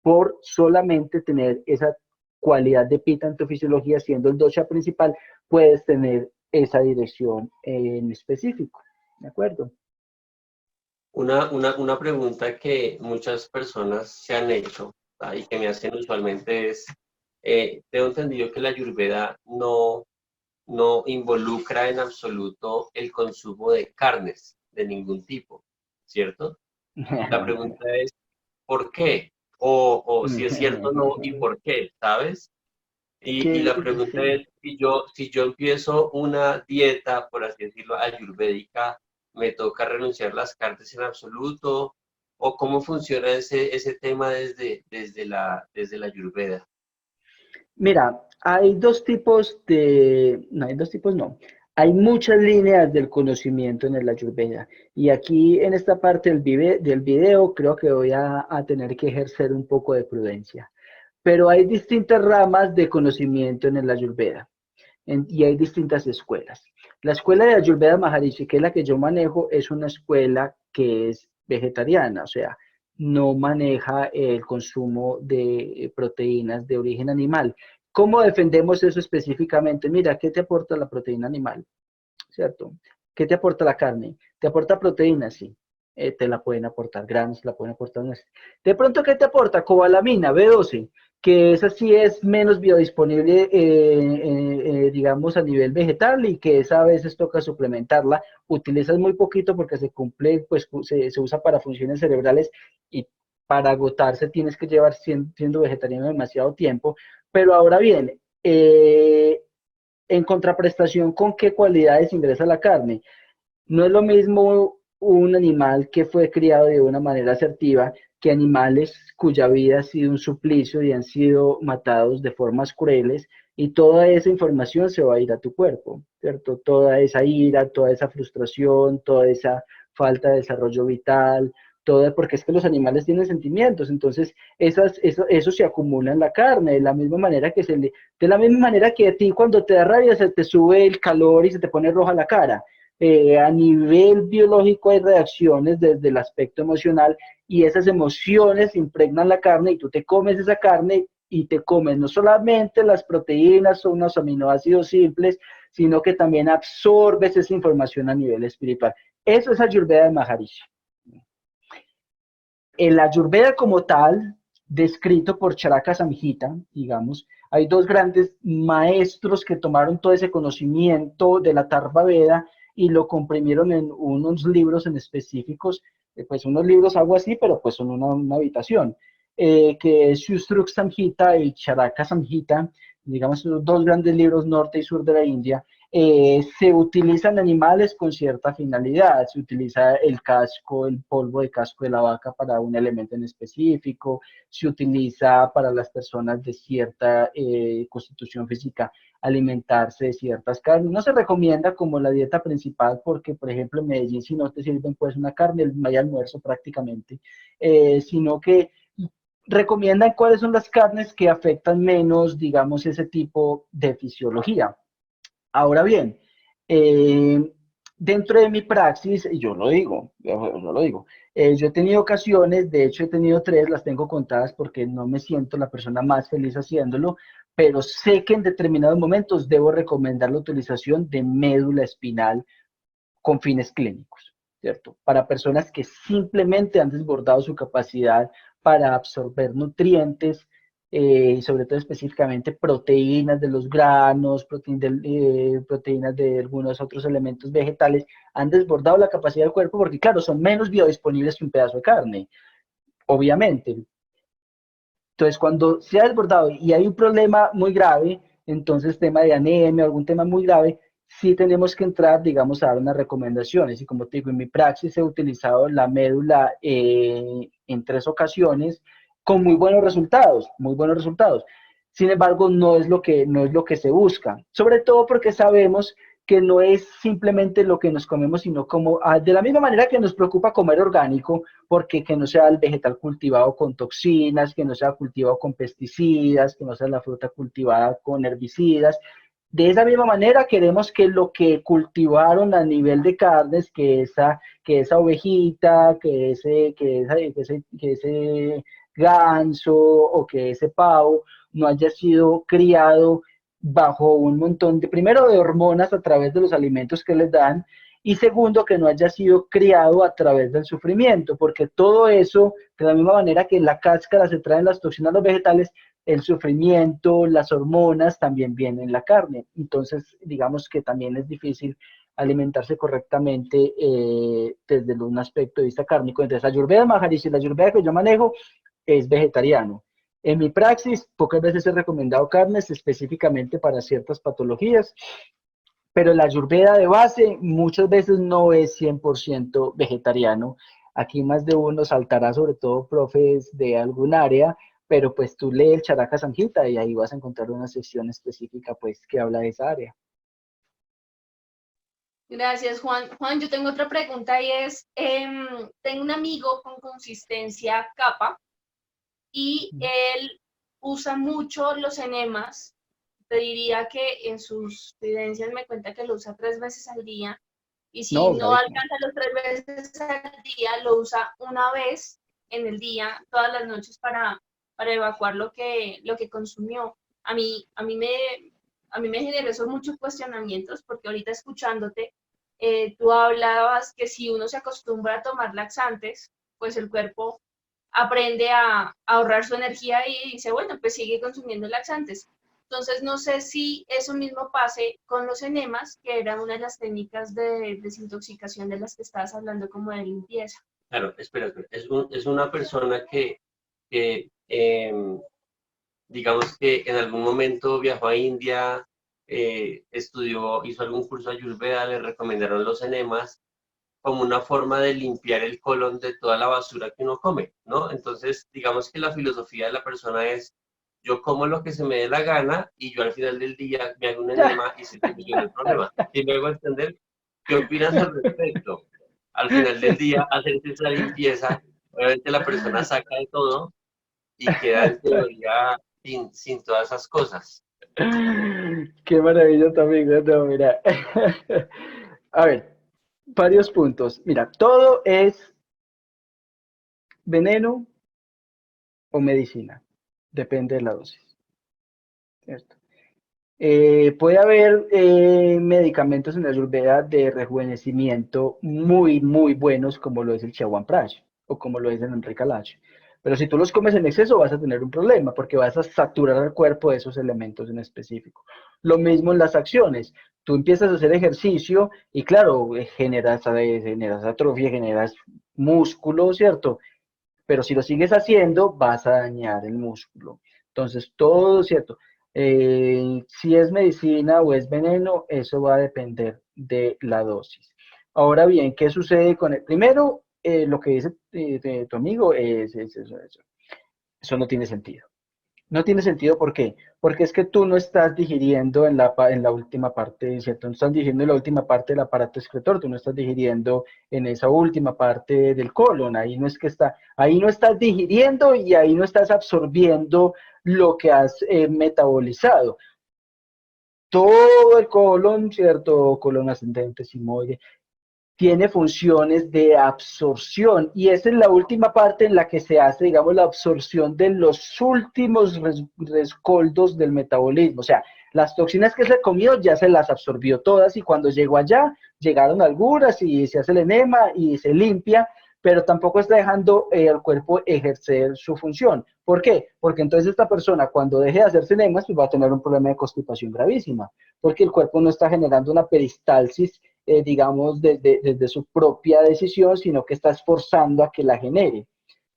por solamente tener esa cualidad de pita en tu fisiología, siendo el dosha principal, puedes tener esa dirección en específico, ¿de acuerdo? Una pregunta que muchas personas se han hecho, y que me hacen usualmente es, tengo entendido que la Ayurveda no involucra en absoluto el consumo de carnes de ningún tipo, ¿cierto? La pregunta es, ¿por qué? O si es cierto o no, ¿y por qué? ¿Sabes? Y la pregunta Sí. es, si yo empiezo una dieta, por así decirlo, ayurvédica, ¿me toca renunciar a las carnes en absoluto? ¿O cómo funciona ese tema desde la ayurveda? Mira, hay dos tipos no, hay dos tipos no. Hay muchas líneas del conocimiento en el Ayurveda. Y aquí en esta parte del video creo que voy a tener que ejercer un poco de prudencia. Pero hay distintas ramas de conocimiento en el Ayurveda. Y hay distintas escuelas. La escuela de Ayurveda Maharishi, que es la que yo manejo, es una escuela que es vegetariana, o sea, no maneja el consumo de proteínas de origen animal. ¿Cómo defendemos eso específicamente? Mira, ¿qué te aporta la proteína animal? ¿Cierto? ¿Qué te aporta la carne? ¿Te aporta proteínas? Sí. Te la pueden aportar granos, te la pueden aportar nueces. De pronto, ¿qué te aporta? Cobalamina, B12, que esa sí es menos biodisponible, digamos, a nivel vegetal y que esa a veces toca suplementarla. Utilizas muy poquito porque se cumple, pues se usa para funciones cerebrales y para agotarse tienes que llevar siendo vegetariano demasiado tiempo. Pero ahora bien, en contraprestación, ¿con qué cualidades ingresa la carne? No es lo mismo un animal que fue criado de una manera asertiva que animales cuya vida ha sido un suplicio y han sido matados de formas crueles, y toda esa información se va a ir a tu cuerpo, ¿cierto? Toda esa ira, toda esa frustración, toda esa falta de desarrollo vital, todo, porque es que los animales tienen sentimientos, entonces eso se acumula en la carne, de la misma manera que a ti cuando te da rabia se te sube el calor y se te pone roja la cara. A nivel biológico hay reacciones desde el aspecto emocional y esas emociones impregnan la carne y tú te comes esa carne y te comes no solamente las proteínas o unos aminoácidos simples, sino que también absorbes esa información a nivel espiritual. Eso es Ayurveda de Maharishi. El Ayurveda como tal, descrito por Charaka Samhita, digamos, hay dos grandes maestros que tomaron todo ese conocimiento de la Tarva Veda y lo comprimieron en unos libros en específicos, pues unos libros algo así, pero pues son una habitación, que es Sustruk Samhita y Charaka Samhita, digamos, son dos grandes libros norte y sur de la India. Se utilizan animales con cierta finalidad, se utiliza el casco, el polvo de casco de la vaca para un elemento en específico, se utiliza para las personas de cierta constitución física alimentarse de ciertas carnes. No se recomienda como la dieta principal porque, por ejemplo, en Medellín si no te sirven pues una carne, no hay almuerzo prácticamente, sino que recomiendan cuáles son las carnes que afectan menos, digamos, ese tipo de fisiología. Ahora bien, dentro de mi praxis, y yo he tenido ocasiones, de hecho he tenido tres, las tengo contadas porque no me siento la persona más feliz haciéndolo, pero sé que en determinados momentos debo recomendar la utilización de médula espinal con fines clínicos, ¿cierto? Para personas que simplemente han desbordado su capacidad para absorber nutrientes, sobre todo específicamente proteínas de los granos, proteínas de algunos otros elementos vegetales, han desbordado la capacidad del cuerpo porque, claro, son menos biodisponibles que un pedazo de carne, obviamente. Entonces, cuando se ha desbordado y hay un problema muy grave, entonces tema de anemia, algún tema muy grave, sí tenemos que entrar, digamos, a dar unas recomendaciones. Y como te digo, en mi praxis he utilizado la médula en 3 ocasiones con muy buenos resultados, muy buenos resultados. Sin embargo, no es lo que se busca, sobre todo porque sabemos que no es simplemente lo que nos comemos, sino como, de la misma manera que nos preocupa comer orgánico, porque que no sea el vegetal cultivado con toxinas, que no sea cultivado con pesticidas, que no sea la fruta cultivada con herbicidas. De esa misma manera queremos que lo que cultivaron a nivel de carnes, que esa ovejita, que ese ganso o que ese pavo no haya sido criado bajo un montón de, primero, de hormonas a través de los alimentos que les dan, y segundo, que no haya sido criado a través del sufrimiento, porque todo eso, de la misma manera que en la cáscara se traen las toxinas los vegetales, el sufrimiento, las hormonas también vienen en la carne. Entonces, digamos que también es difícil alimentarse correctamente desde un aspecto de vista cárnico. Entonces, Ayurveda Maharishi, la Ayurveda que yo manejo, es vegetariano. En mi praxis, pocas veces he recomendado carnes específicamente para ciertas patologías, pero la Ayurveda de base muchas veces no es 100% vegetariano. Aquí más de uno saltará, sobre todo profes de algún área, pero pues tú lees el Charaka Samhita y ahí vas a encontrar una sección específica pues que habla de esa área. Gracias, Juan. Juan, yo tengo otra pregunta y es, tengo un amigo con consistencia capa y él usa mucho los enemas. Te diría que en sus evidencias me cuenta que lo usa 3 veces al día y si No, no gravísimo. alcanza los 3 veces al día, lo usa una vez en el día, todas las noches para evacuar lo que consumió. A mí, a mí me generó esos muchos cuestionamientos porque ahorita escuchándote, Tú hablabas que si uno se acostumbra a tomar laxantes, pues el cuerpo aprende a ahorrar su energía y dice, bueno, pues sigue consumiendo laxantes. Entonces, no sé si eso mismo pase con los enemas, que era una de las técnicas de desintoxicación de las que estabas hablando, como de limpieza. Claro, espera. Es una persona que digamos que en algún momento viajó a India, estudió, hizo algún curso de Ayurveda, le recomendaron los enemas como una forma de limpiar el colon de toda la basura que uno come, ¿no? Entonces, digamos que la filosofía de la persona es, yo como lo que se me dé la gana y yo al final del día me hago un enema y se soluciona el problema. Y luego entender qué opinas al respecto. Al final del día, hacerse esa limpieza, obviamente la persona saca de todo y queda en teoría sin todas esas cosas. Qué maravilloso, amigo. No, mira. A ver, varios puntos. Mira, todo es veneno o medicina. Depende de la dosis. ¿Cierto? Puede haber medicamentos en la Ayurveda de rejuvenecimiento muy, muy buenos, como lo es el Chyawanprash o como lo es el Enricalache. Pero si tú los comes en exceso vas a tener un problema porque vas a saturar al cuerpo de esos elementos en específico. Lo mismo en las acciones. Tú empiezas a hacer ejercicio y claro, generas atrofia, generas músculo, ¿cierto? Pero si lo sigues haciendo, vas a dañar el músculo. Entonces, todo, ¿cierto? Si es medicina o es veneno, eso va a depender de la dosis. Ahora bien, ¿qué sucede con el? Primero, lo que dice tu amigo es eso. Eso no tiene sentido. No tiene sentido, ¿por qué? Porque es que tú no estás digiriendo en la última parte, ¿cierto? No estás digiriendo en la última parte del aparato excretor, tú no estás digiriendo en esa última parte del colon, ahí no estás digiriendo y ahí no estás absorbiendo lo que has metabolizado. Todo el colon, ¿cierto? Colon ascendente, sigmoide, tiene funciones de absorción y esa es la última parte en la que se hace, digamos, la absorción de los últimos rescoldos del metabolismo. O sea, las toxinas que se comió ya se las absorbió todas y cuando llegó allá, llegaron algunas y se hace el enema y se limpia, pero tampoco está dejando al cuerpo ejercer su función. ¿Por qué? Porque entonces esta persona cuando deje de hacerse enemas pues va a tener un problema de constipación gravísima, porque el cuerpo no está generando una peristalsis digamos, desde su propia decisión, sino que está esforzando a que la genere.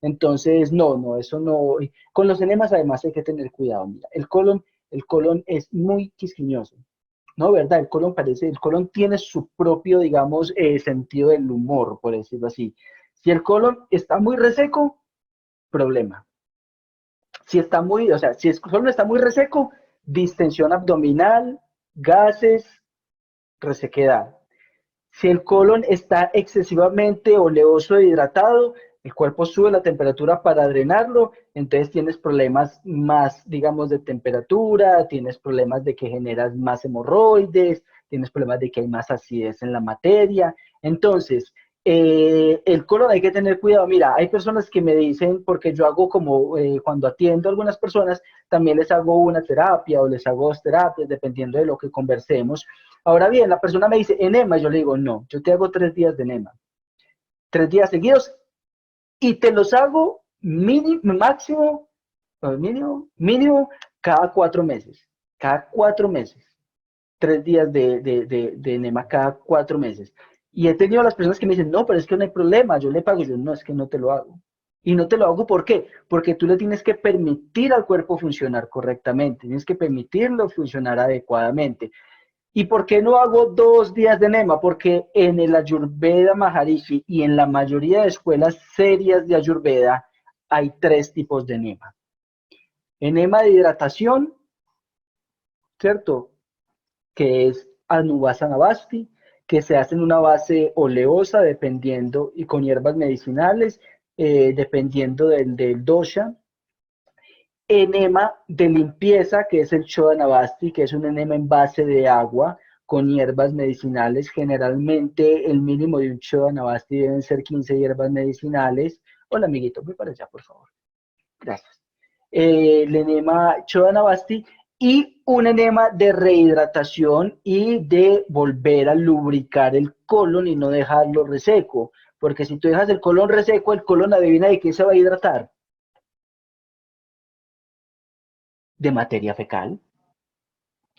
Entonces, no, eso no. Con los enemas además hay que tener cuidado. Mira, el colon es muy quisquilloso. No, ¿verdad? El colon tiene su propio, digamos, sentido del humor, por decirlo así. Si el colon está muy reseco, problema. Si está muy, o sea, si el colon está muy reseco, distensión abdominal, gases, resequedad. Si el colon está excesivamente oleoso e hidratado, el cuerpo sube la temperatura para drenarlo, entonces tienes problemas más, digamos, de temperatura, tienes problemas de que generas más hemorroides, tienes problemas de que hay más acidez en la materia. Entonces, el colon hay que tener cuidado. Mira, hay personas que me dicen, porque yo hago como cuando atiendo a algunas personas, también les hago una terapia o les hago dos terapias, dependiendo de lo que conversemos. Ahora bien, la persona me dice, enema, yo le digo, no, yo te hago 3 días de enema, 3 días seguidos, y te los hago máximo, mínimo, cada 4 meses, 3 días de enema cada 4 meses. Y he tenido las personas que me dicen, no, pero es que no hay problema, yo le pago, yo no, es que no te lo hago. Y no te lo hago, ¿por qué? Porque tú le tienes que permitir al cuerpo funcionar correctamente, tienes que permitirlo funcionar adecuadamente. ¿Y por qué no hago 2 días de enema? Porque en el Ayurveda Maharishi y en la mayoría de escuelas serias de Ayurveda hay 3 tipos de enema. Enema de hidratación, ¿cierto? Que es Anubhasana Basti, que se hace en una base oleosa dependiendo y con hierbas medicinales, dependiendo del dosha. Enema de limpieza, que es el Chodhanavasti, que es un enema en base de agua con hierbas medicinales. Generalmente el mínimo de un Chodhanavasti deben ser 15 hierbas medicinales. Hola, amiguito, voy para allá, por favor. Gracias. El enema Chodhanavasti y un enema de rehidratación y de volver a lubricar el colon y no dejarlo reseco. Porque si tú dejas el colon reseco, el colon adivina de qué se va a hidratar. De materia fecal.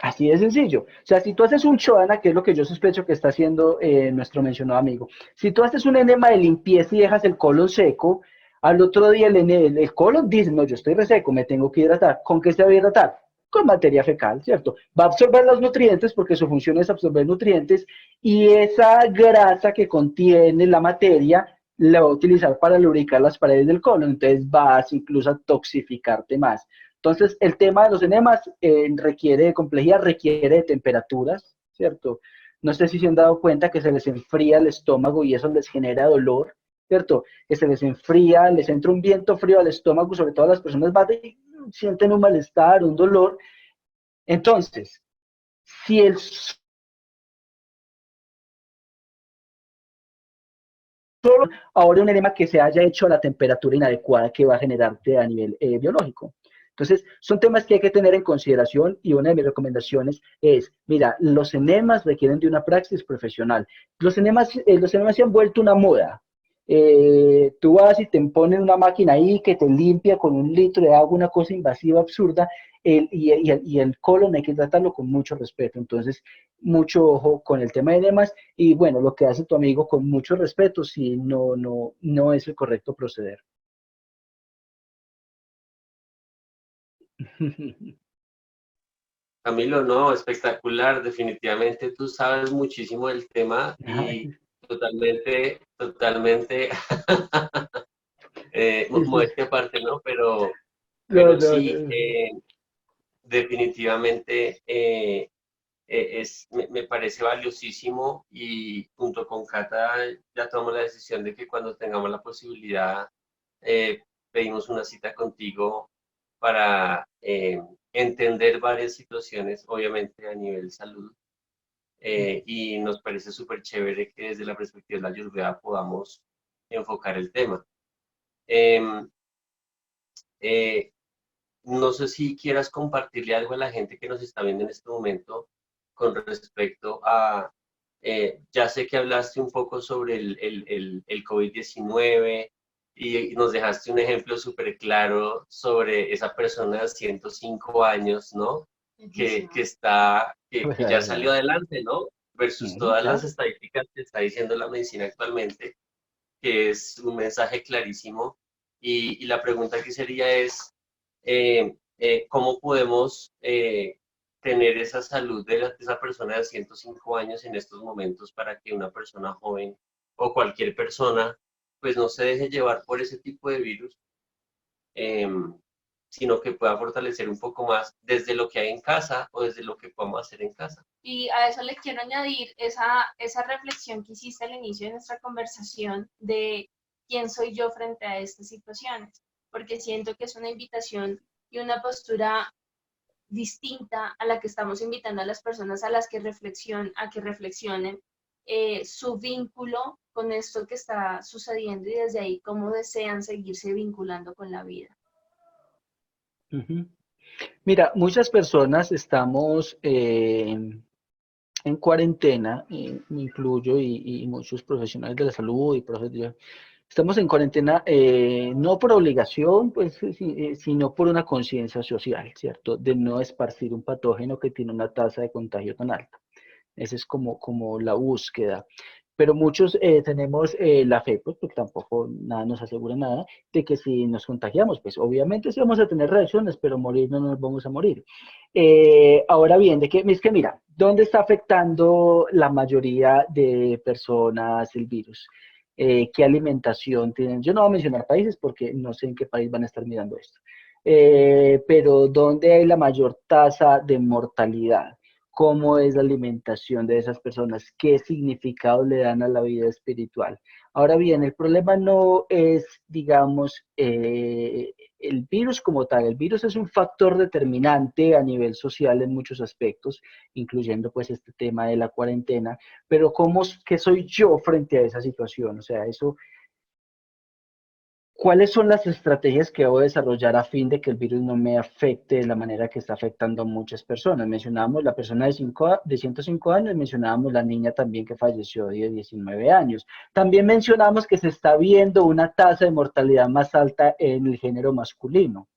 Así de sencillo. O sea, si tú haces un Chodana, que es lo que yo sospecho que está haciendo nuestro mencionado amigo, si tú haces un enema de limpieza y dejas el colon seco, al otro día el colon dice, no, yo estoy reseco, me tengo que hidratar. ¿Con qué se va a hidratar? Con materia fecal, ¿cierto? Va a absorber los nutrientes porque su función es absorber nutrientes y esa grasa que contiene la materia la va a utilizar para lubricar las paredes del colon, entonces vas incluso a toxificarte más. Entonces, el tema de los enemas requiere de complejidad, requiere de temperaturas, ¿cierto? No sé si se han dado cuenta que se les enfría el estómago y eso les genera dolor, ¿cierto? Que se les enfría, les entra un viento frío al estómago, sobre todo a las personas más de, sienten un malestar, un dolor. Entonces, si el solo ahora un enema que se haya hecho a la temperatura inadecuada que va a generarte a nivel biológico. Entonces, son temas que hay que tener en consideración y una de mis recomendaciones es, mira, los enemas requieren de una praxis profesional. Los enemas se han vuelto una moda. Tú vas y te ponen una máquina ahí que te limpia con 1 litro de agua, una cosa invasiva, absurda, y el colon hay que tratarlo con mucho respeto. Entonces, mucho ojo con el tema de enemas y bueno, lo que hace tu amigo con mucho respeto, si no es el correcto proceder. Camilo, no, espectacular, definitivamente tú sabes muchísimo del tema y Ay, totalmente, eso es- modestia aparte, ¿no? no, Pero no, sí, no. definitivamente me parece valiosísimo y junto con Cata ya tomamos la decisión de que cuando tengamos la posibilidad eh, pedimos una cita contigo para entender varias situaciones, obviamente a nivel salud, y nos parece súper chévere que desde la perspectiva de la Ayurveda podamos enfocar el tema. Em, eh, no sé si quieras compartirle algo a la gente que nos está viendo en este momento con respecto a, ya sé que hablaste un poco sobre el COVID-19 y nos dejaste un ejemplo súper claro sobre esa persona de 105 años, ¿no? Que ya salió adelante, ¿no? Versus Ujú, todas las claro. estadísticas que está diciendo la medicina actualmente, que es un mensaje clarísimo. Y la pregunta que sería es, ¿cómo podemos tener esa salud de esa persona de 105 años en estos momentos para que una persona joven o cualquier persona pues no se deje llevar por ese tipo de virus, eh, sino que pueda fortalecer un poco más desde lo que hay en casa o desde lo que podamos hacer en casa? Y a eso le quiero añadir esa reflexión que hiciste al inicio de nuestra conversación de quién soy yo frente a estas situaciones, porque siento que es una invitación y una postura distinta a la que estamos invitando a las personas a las que a que reflexionen su vínculo con esto que está sucediendo y desde ahí cómo desean seguirse vinculando con la vida. Ujú. Mira, muchas personas estamos en cuarentena, me incluyo, y muchos profesionales de la salud y profesionales. Estamos en cuarentena no por obligación, pues, sino por una conciencia social, ¿cierto? De no esparcir un patógeno que tiene una tasa de contagio tan alta. Esa es como la búsqueda. Pero muchos tenemos la fe, pues, porque tampoco nada nos asegura nada, de que si nos contagiamos, pues obviamente sí vamos a tener reacciones, pero morir no nos vamos a morir. Ahora bien, es que mira, ¿dónde está afectando la mayoría de personas el virus? ¿Qué alimentación tienen? Yo no voy a mencionar países porque no sé en qué país van a estar mirando esto. Pero ¿dónde hay la mayor tasa de mortalidad? ¿Cómo es la alimentación de esas personas? ¿Qué significado le dan a la vida espiritual? Ahora bien, el problema no es, digamos, el virus como tal. El virus es un factor determinante a nivel social en muchos aspectos, incluyendo pues este tema de la cuarentena, pero ¿qué soy yo frente a esa situación? O sea, eso ¿Cuáles son las estrategias que debo desarrollar a fin de que el virus no me afecte de la manera que está afectando a muchas personas? Mencionábamos la persona de 105 años, mencionábamos la niña también que falleció de 19 años. También mencionamos que se está viendo una tasa de mortalidad más alta en el género masculino.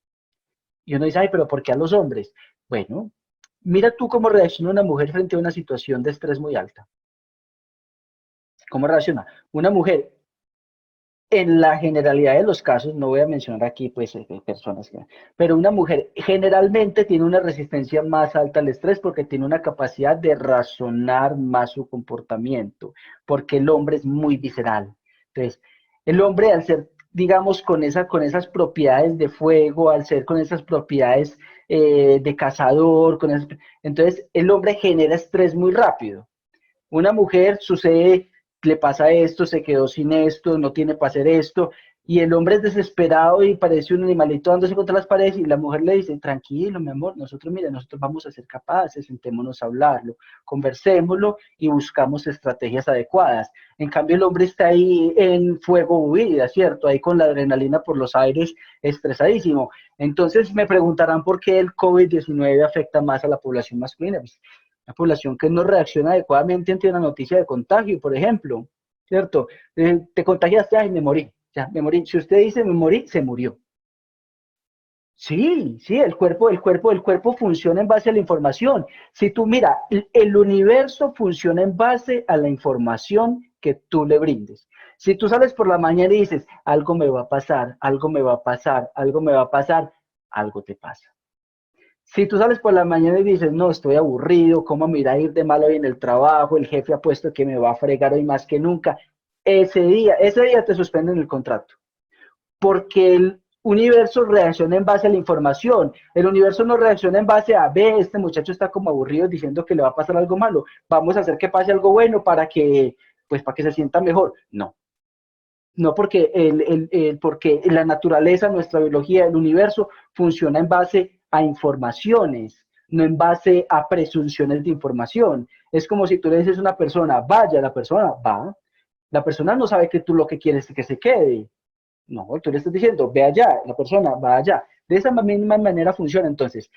Y uno dice, ay, pero ¿por qué a los hombres? Bueno, mira tú cómo reacciona una mujer frente a una situación de estrés muy alta. ¿Cómo reacciona? Una mujer, en la generalidad de los casos, no voy a mencionar aquí pues personas, pero una mujer generalmente tiene una resistencia más alta al estrés porque tiene una capacidad de razonar más su comportamiento, porque el hombre es muy visceral. Entonces, el hombre al ser, digamos, con esas propiedades de fuego, al ser con esas propiedades de cazador, entonces el hombre genera estrés muy rápido. Una mujer sucede, le pasa esto, se quedó sin esto, no tiene para hacer esto, y el hombre es desesperado y parece un animalito dándose contra las paredes, y la mujer le dice, tranquilo, mi amor, mira, nosotros vamos a ser capaces, sentémonos a hablarlo, conversémoslo y buscamos estrategias adecuadas. En cambio, el hombre está ahí en fuego huida, ¿cierto? Ahí con la adrenalina por los aires, estresadísimo. Entonces me preguntarán por qué el COVID-19 afecta más a la población masculina. Pues, la población que no reacciona adecuadamente ante una noticia de contagio, por ejemplo, ¿cierto? Te contagiaste, ay, me morí, ya, me morí. Si usted dice me morí, se murió. Sí, sí, el cuerpo funciona en base a la información. Si tú, mira, el universo funciona en base a la información que tú le brindes. Si tú sales por la mañana y dices, algo me va a pasar, algo me va a pasar, algo me va a pasar, algo te pasa. Si tú sales por la mañana y dices, no, estoy aburrido, ¿cómo me irá a ir de mal hoy en el trabajo? El jefe ha puesto que me va a fregar hoy más que nunca. Ese día te suspenden el contrato. Porque el universo reacciona en base a la información. El universo no reacciona en base a, ve, este muchacho está como aburrido diciendo que le va a pasar algo malo. Vamos a hacer que pase algo bueno pues para que se sienta mejor. No. No porque, porque la naturaleza, nuestra biología, el universo funciona en base a informaciones, no en base a presunciones de información. Es como si tú le dices a una persona, vaya, la persona va. La persona no sabe que tú lo que quieres es que se quede. No, tú le estás diciendo, ve allá, la persona va allá. De esa misma manera funciona. Entonces,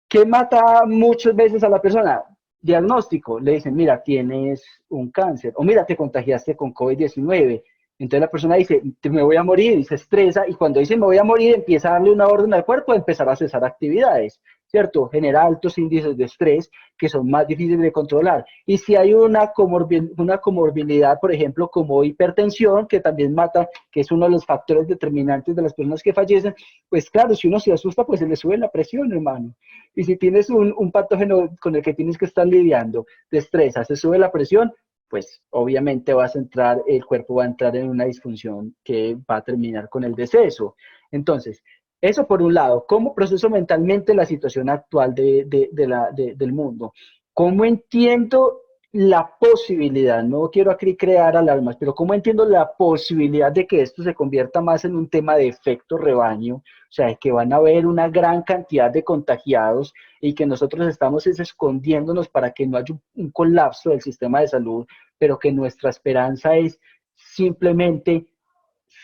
¿qué mata muchas veces a la persona? Diagnóstico. Le dicen, mira, tienes un cáncer. O mira, te contagiaste con COVID-19. Entonces la persona dice, me voy a morir, y se estresa, y cuando dice me voy a morir, empieza a darle una orden al cuerpo de empezar a cesar actividades, ¿cierto? Genera altos índices de estrés que son más difíciles de controlar. Y si hay una comorbilidad, por ejemplo, como hipertensión, que también mata, que es uno de los factores determinantes de las personas que fallecen, pues claro, si uno se asusta, pues se le sube la presión, hermano. Y si tienes un patógeno con el que tienes que estar lidiando, te estresa, se sube la presión, pues obviamente el cuerpo va a entrar en una disfunción que va a terminar con el deceso. Entonces, eso por un lado, ¿cómo proceso mentalmente la situación actual del mundo? ¿Cómo entiendo la posibilidad? No quiero aquí crear alarmas, pero ¿cómo entiendo la posibilidad de que esto se convierta más en un tema de efecto rebaño? O sea, que van a haber una gran cantidad de contagiados y que nosotros estamos escondiéndonos para que no haya un colapso del sistema de salud, pero que nuestra esperanza es simplemente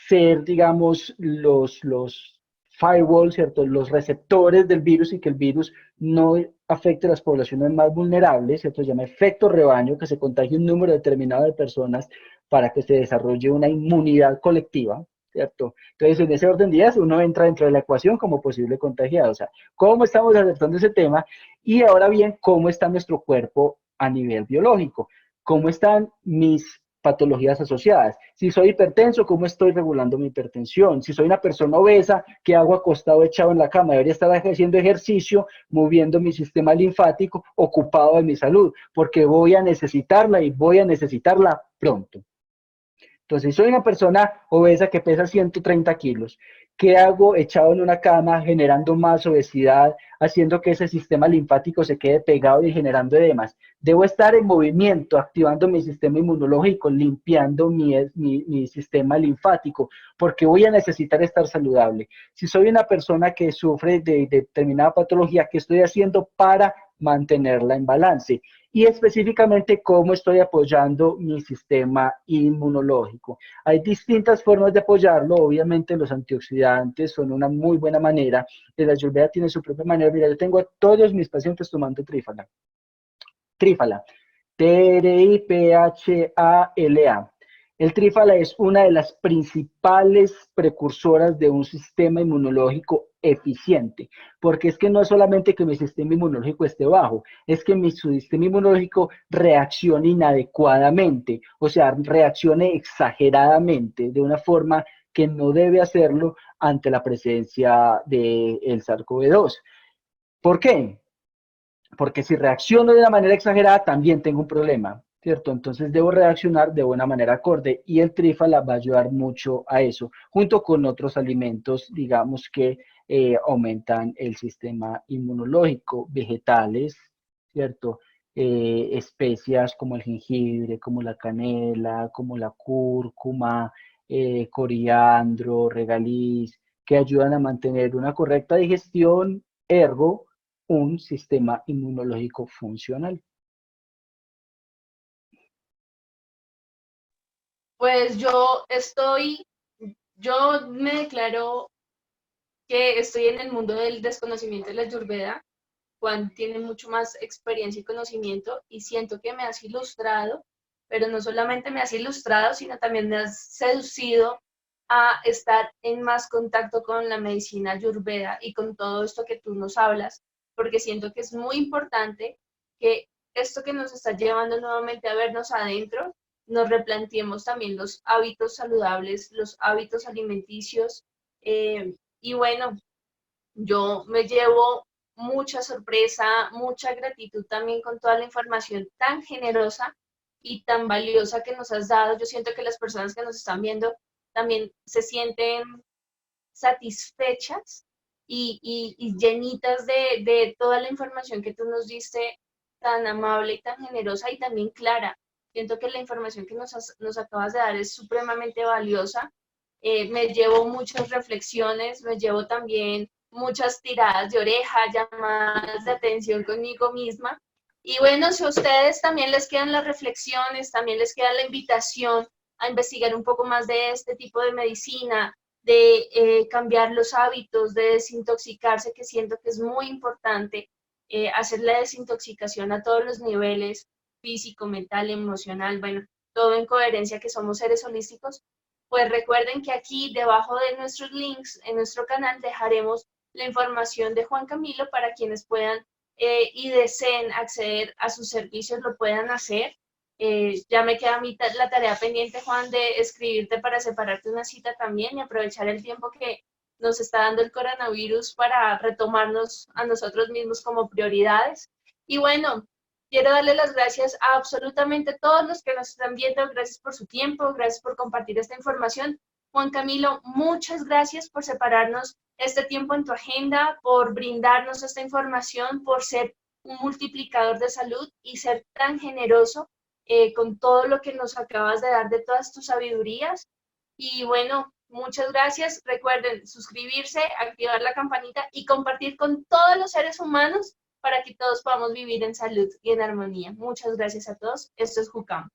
ser, digamos, los firewalls, ¿cierto? Los receptores del virus y que el virus no afecte a las poblaciones más vulnerables, ¿cierto? Se llama efecto rebaño, que se contagie un número determinado de personas para que se desarrolle una inmunidad colectiva, ¿cierto? Entonces, en ese orden de ideas, uno entra dentro de la ecuación como posible contagiado. O sea, ¿cómo estamos aceptando ese tema? Y ahora bien, ¿cómo está nuestro cuerpo a nivel biológico? ¿Cómo están mis patologías asociadas? Si soy hipertenso, ¿cómo estoy regulando mi hipertensión? Si soy una persona obesa, ¿qué hago acostado echado en la cama? Debería estar haciendo ejercicio, moviendo mi sistema linfático, ocupado de mi salud, porque voy a necesitarla y voy a necesitarla pronto. Entonces, si soy una persona obesa que pesa 130 kilos, ¿qué hago echado en una cama, generando más obesidad, haciendo que ese sistema linfático se quede pegado y generando edemas? Debo estar en movimiento, activando mi sistema inmunológico, limpiando mi sistema linfático, porque voy a necesitar estar saludable. Si soy una persona que sufre de determinada patología, ¿qué estoy haciendo para mantenerla en balance. Y específicamente cómo estoy apoyando mi sistema inmunológico. Hay distintas formas de apoyarlo, obviamente los antioxidantes son una muy buena manera, la Ayurveda tiene su propia manera. Mira, yo tengo a todos mis pacientes tomando trífala. Trífala, Triphala. El trífala es una de las principales precursoras de un sistema inmunológico eficiente, porque es que no es solamente que mi sistema inmunológico esté bajo, es que mi sistema inmunológico reaccione inadecuadamente, o sea, reaccione exageradamente, de una forma que no debe hacerlo ante la presencia del SARS-CoV-2. ¿Por qué? Porque si reacciono de una manera exagerada, también tengo un problema, ¿cierto? Entonces debo reaccionar de una manera acorde y el trífala va a ayudar mucho a eso, junto con otros alimentos, digamos, que aumentan el sistema inmunológico, vegetales, ¿cierto? Especias como el jengibre, como la canela, como la cúrcuma, coriandro, regaliz, que ayudan a mantener una correcta digestión, ergo, un sistema inmunológico funcional. Pues yo me declaro que estoy en el mundo del desconocimiento de la Ayurveda. Juan tiene mucho más experiencia y conocimiento y siento que me has ilustrado, pero no solamente me has ilustrado, sino también me has seducido a estar en más contacto con la medicina Ayurveda y con todo esto que tú nos hablas, porque siento que es muy importante que esto que nos está llevando nuevamente a vernos adentro, nos replanteemos también los hábitos saludables, los hábitos alimenticios. Y bueno, yo me llevo mucha sorpresa, mucha gratitud también con toda la información tan generosa y tan valiosa que nos has dado. Yo siento que las personas que nos están viendo también se sienten satisfechas y llenitas de toda la información que tú nos diste, tan amable y tan generosa y también clara. Siento que la información que nos acabas de dar es supremamente valiosa. Me llevo muchas reflexiones, me llevo también muchas tiradas de oreja, llamadas de atención conmigo misma. Y bueno, si a ustedes también les quedan las reflexiones, también les queda la invitación a investigar un poco más de este tipo de medicina, de cambiar los hábitos, de desintoxicarse, que siento que es muy importante hacer la desintoxicación a todos los niveles, físico, mental, emocional, bueno, todo en coherencia, que somos seres holísticos. Pues recuerden que aquí debajo de nuestros links en nuestro canal dejaremos la información de Juan Camilo para quienes puedan y deseen acceder a sus servicios, lo puedan hacer. Ya me queda a mí la tarea pendiente, Juan, de escribirte para separarte una cita también y aprovechar el tiempo que nos está dando el coronavirus para retomarnos a nosotros mismos como prioridades. Y bueno, quiero darle las gracias a absolutamente todos los que nos están viendo. Gracias por su tiempo, gracias por compartir esta información. Juan Camilo, muchas gracias por separarnos este tiempo en tu agenda, por brindarnos esta información, por ser un multiplicador de salud y ser tan generoso con todo lo que nos acabas de dar de todas tus sabidurías. Y bueno, muchas gracias. Recuerden suscribirse, activar la campanita y compartir con todos los seres humanos para que todos podamos vivir en salud y en armonía. Muchas gracias a todos. Esto es Jucam.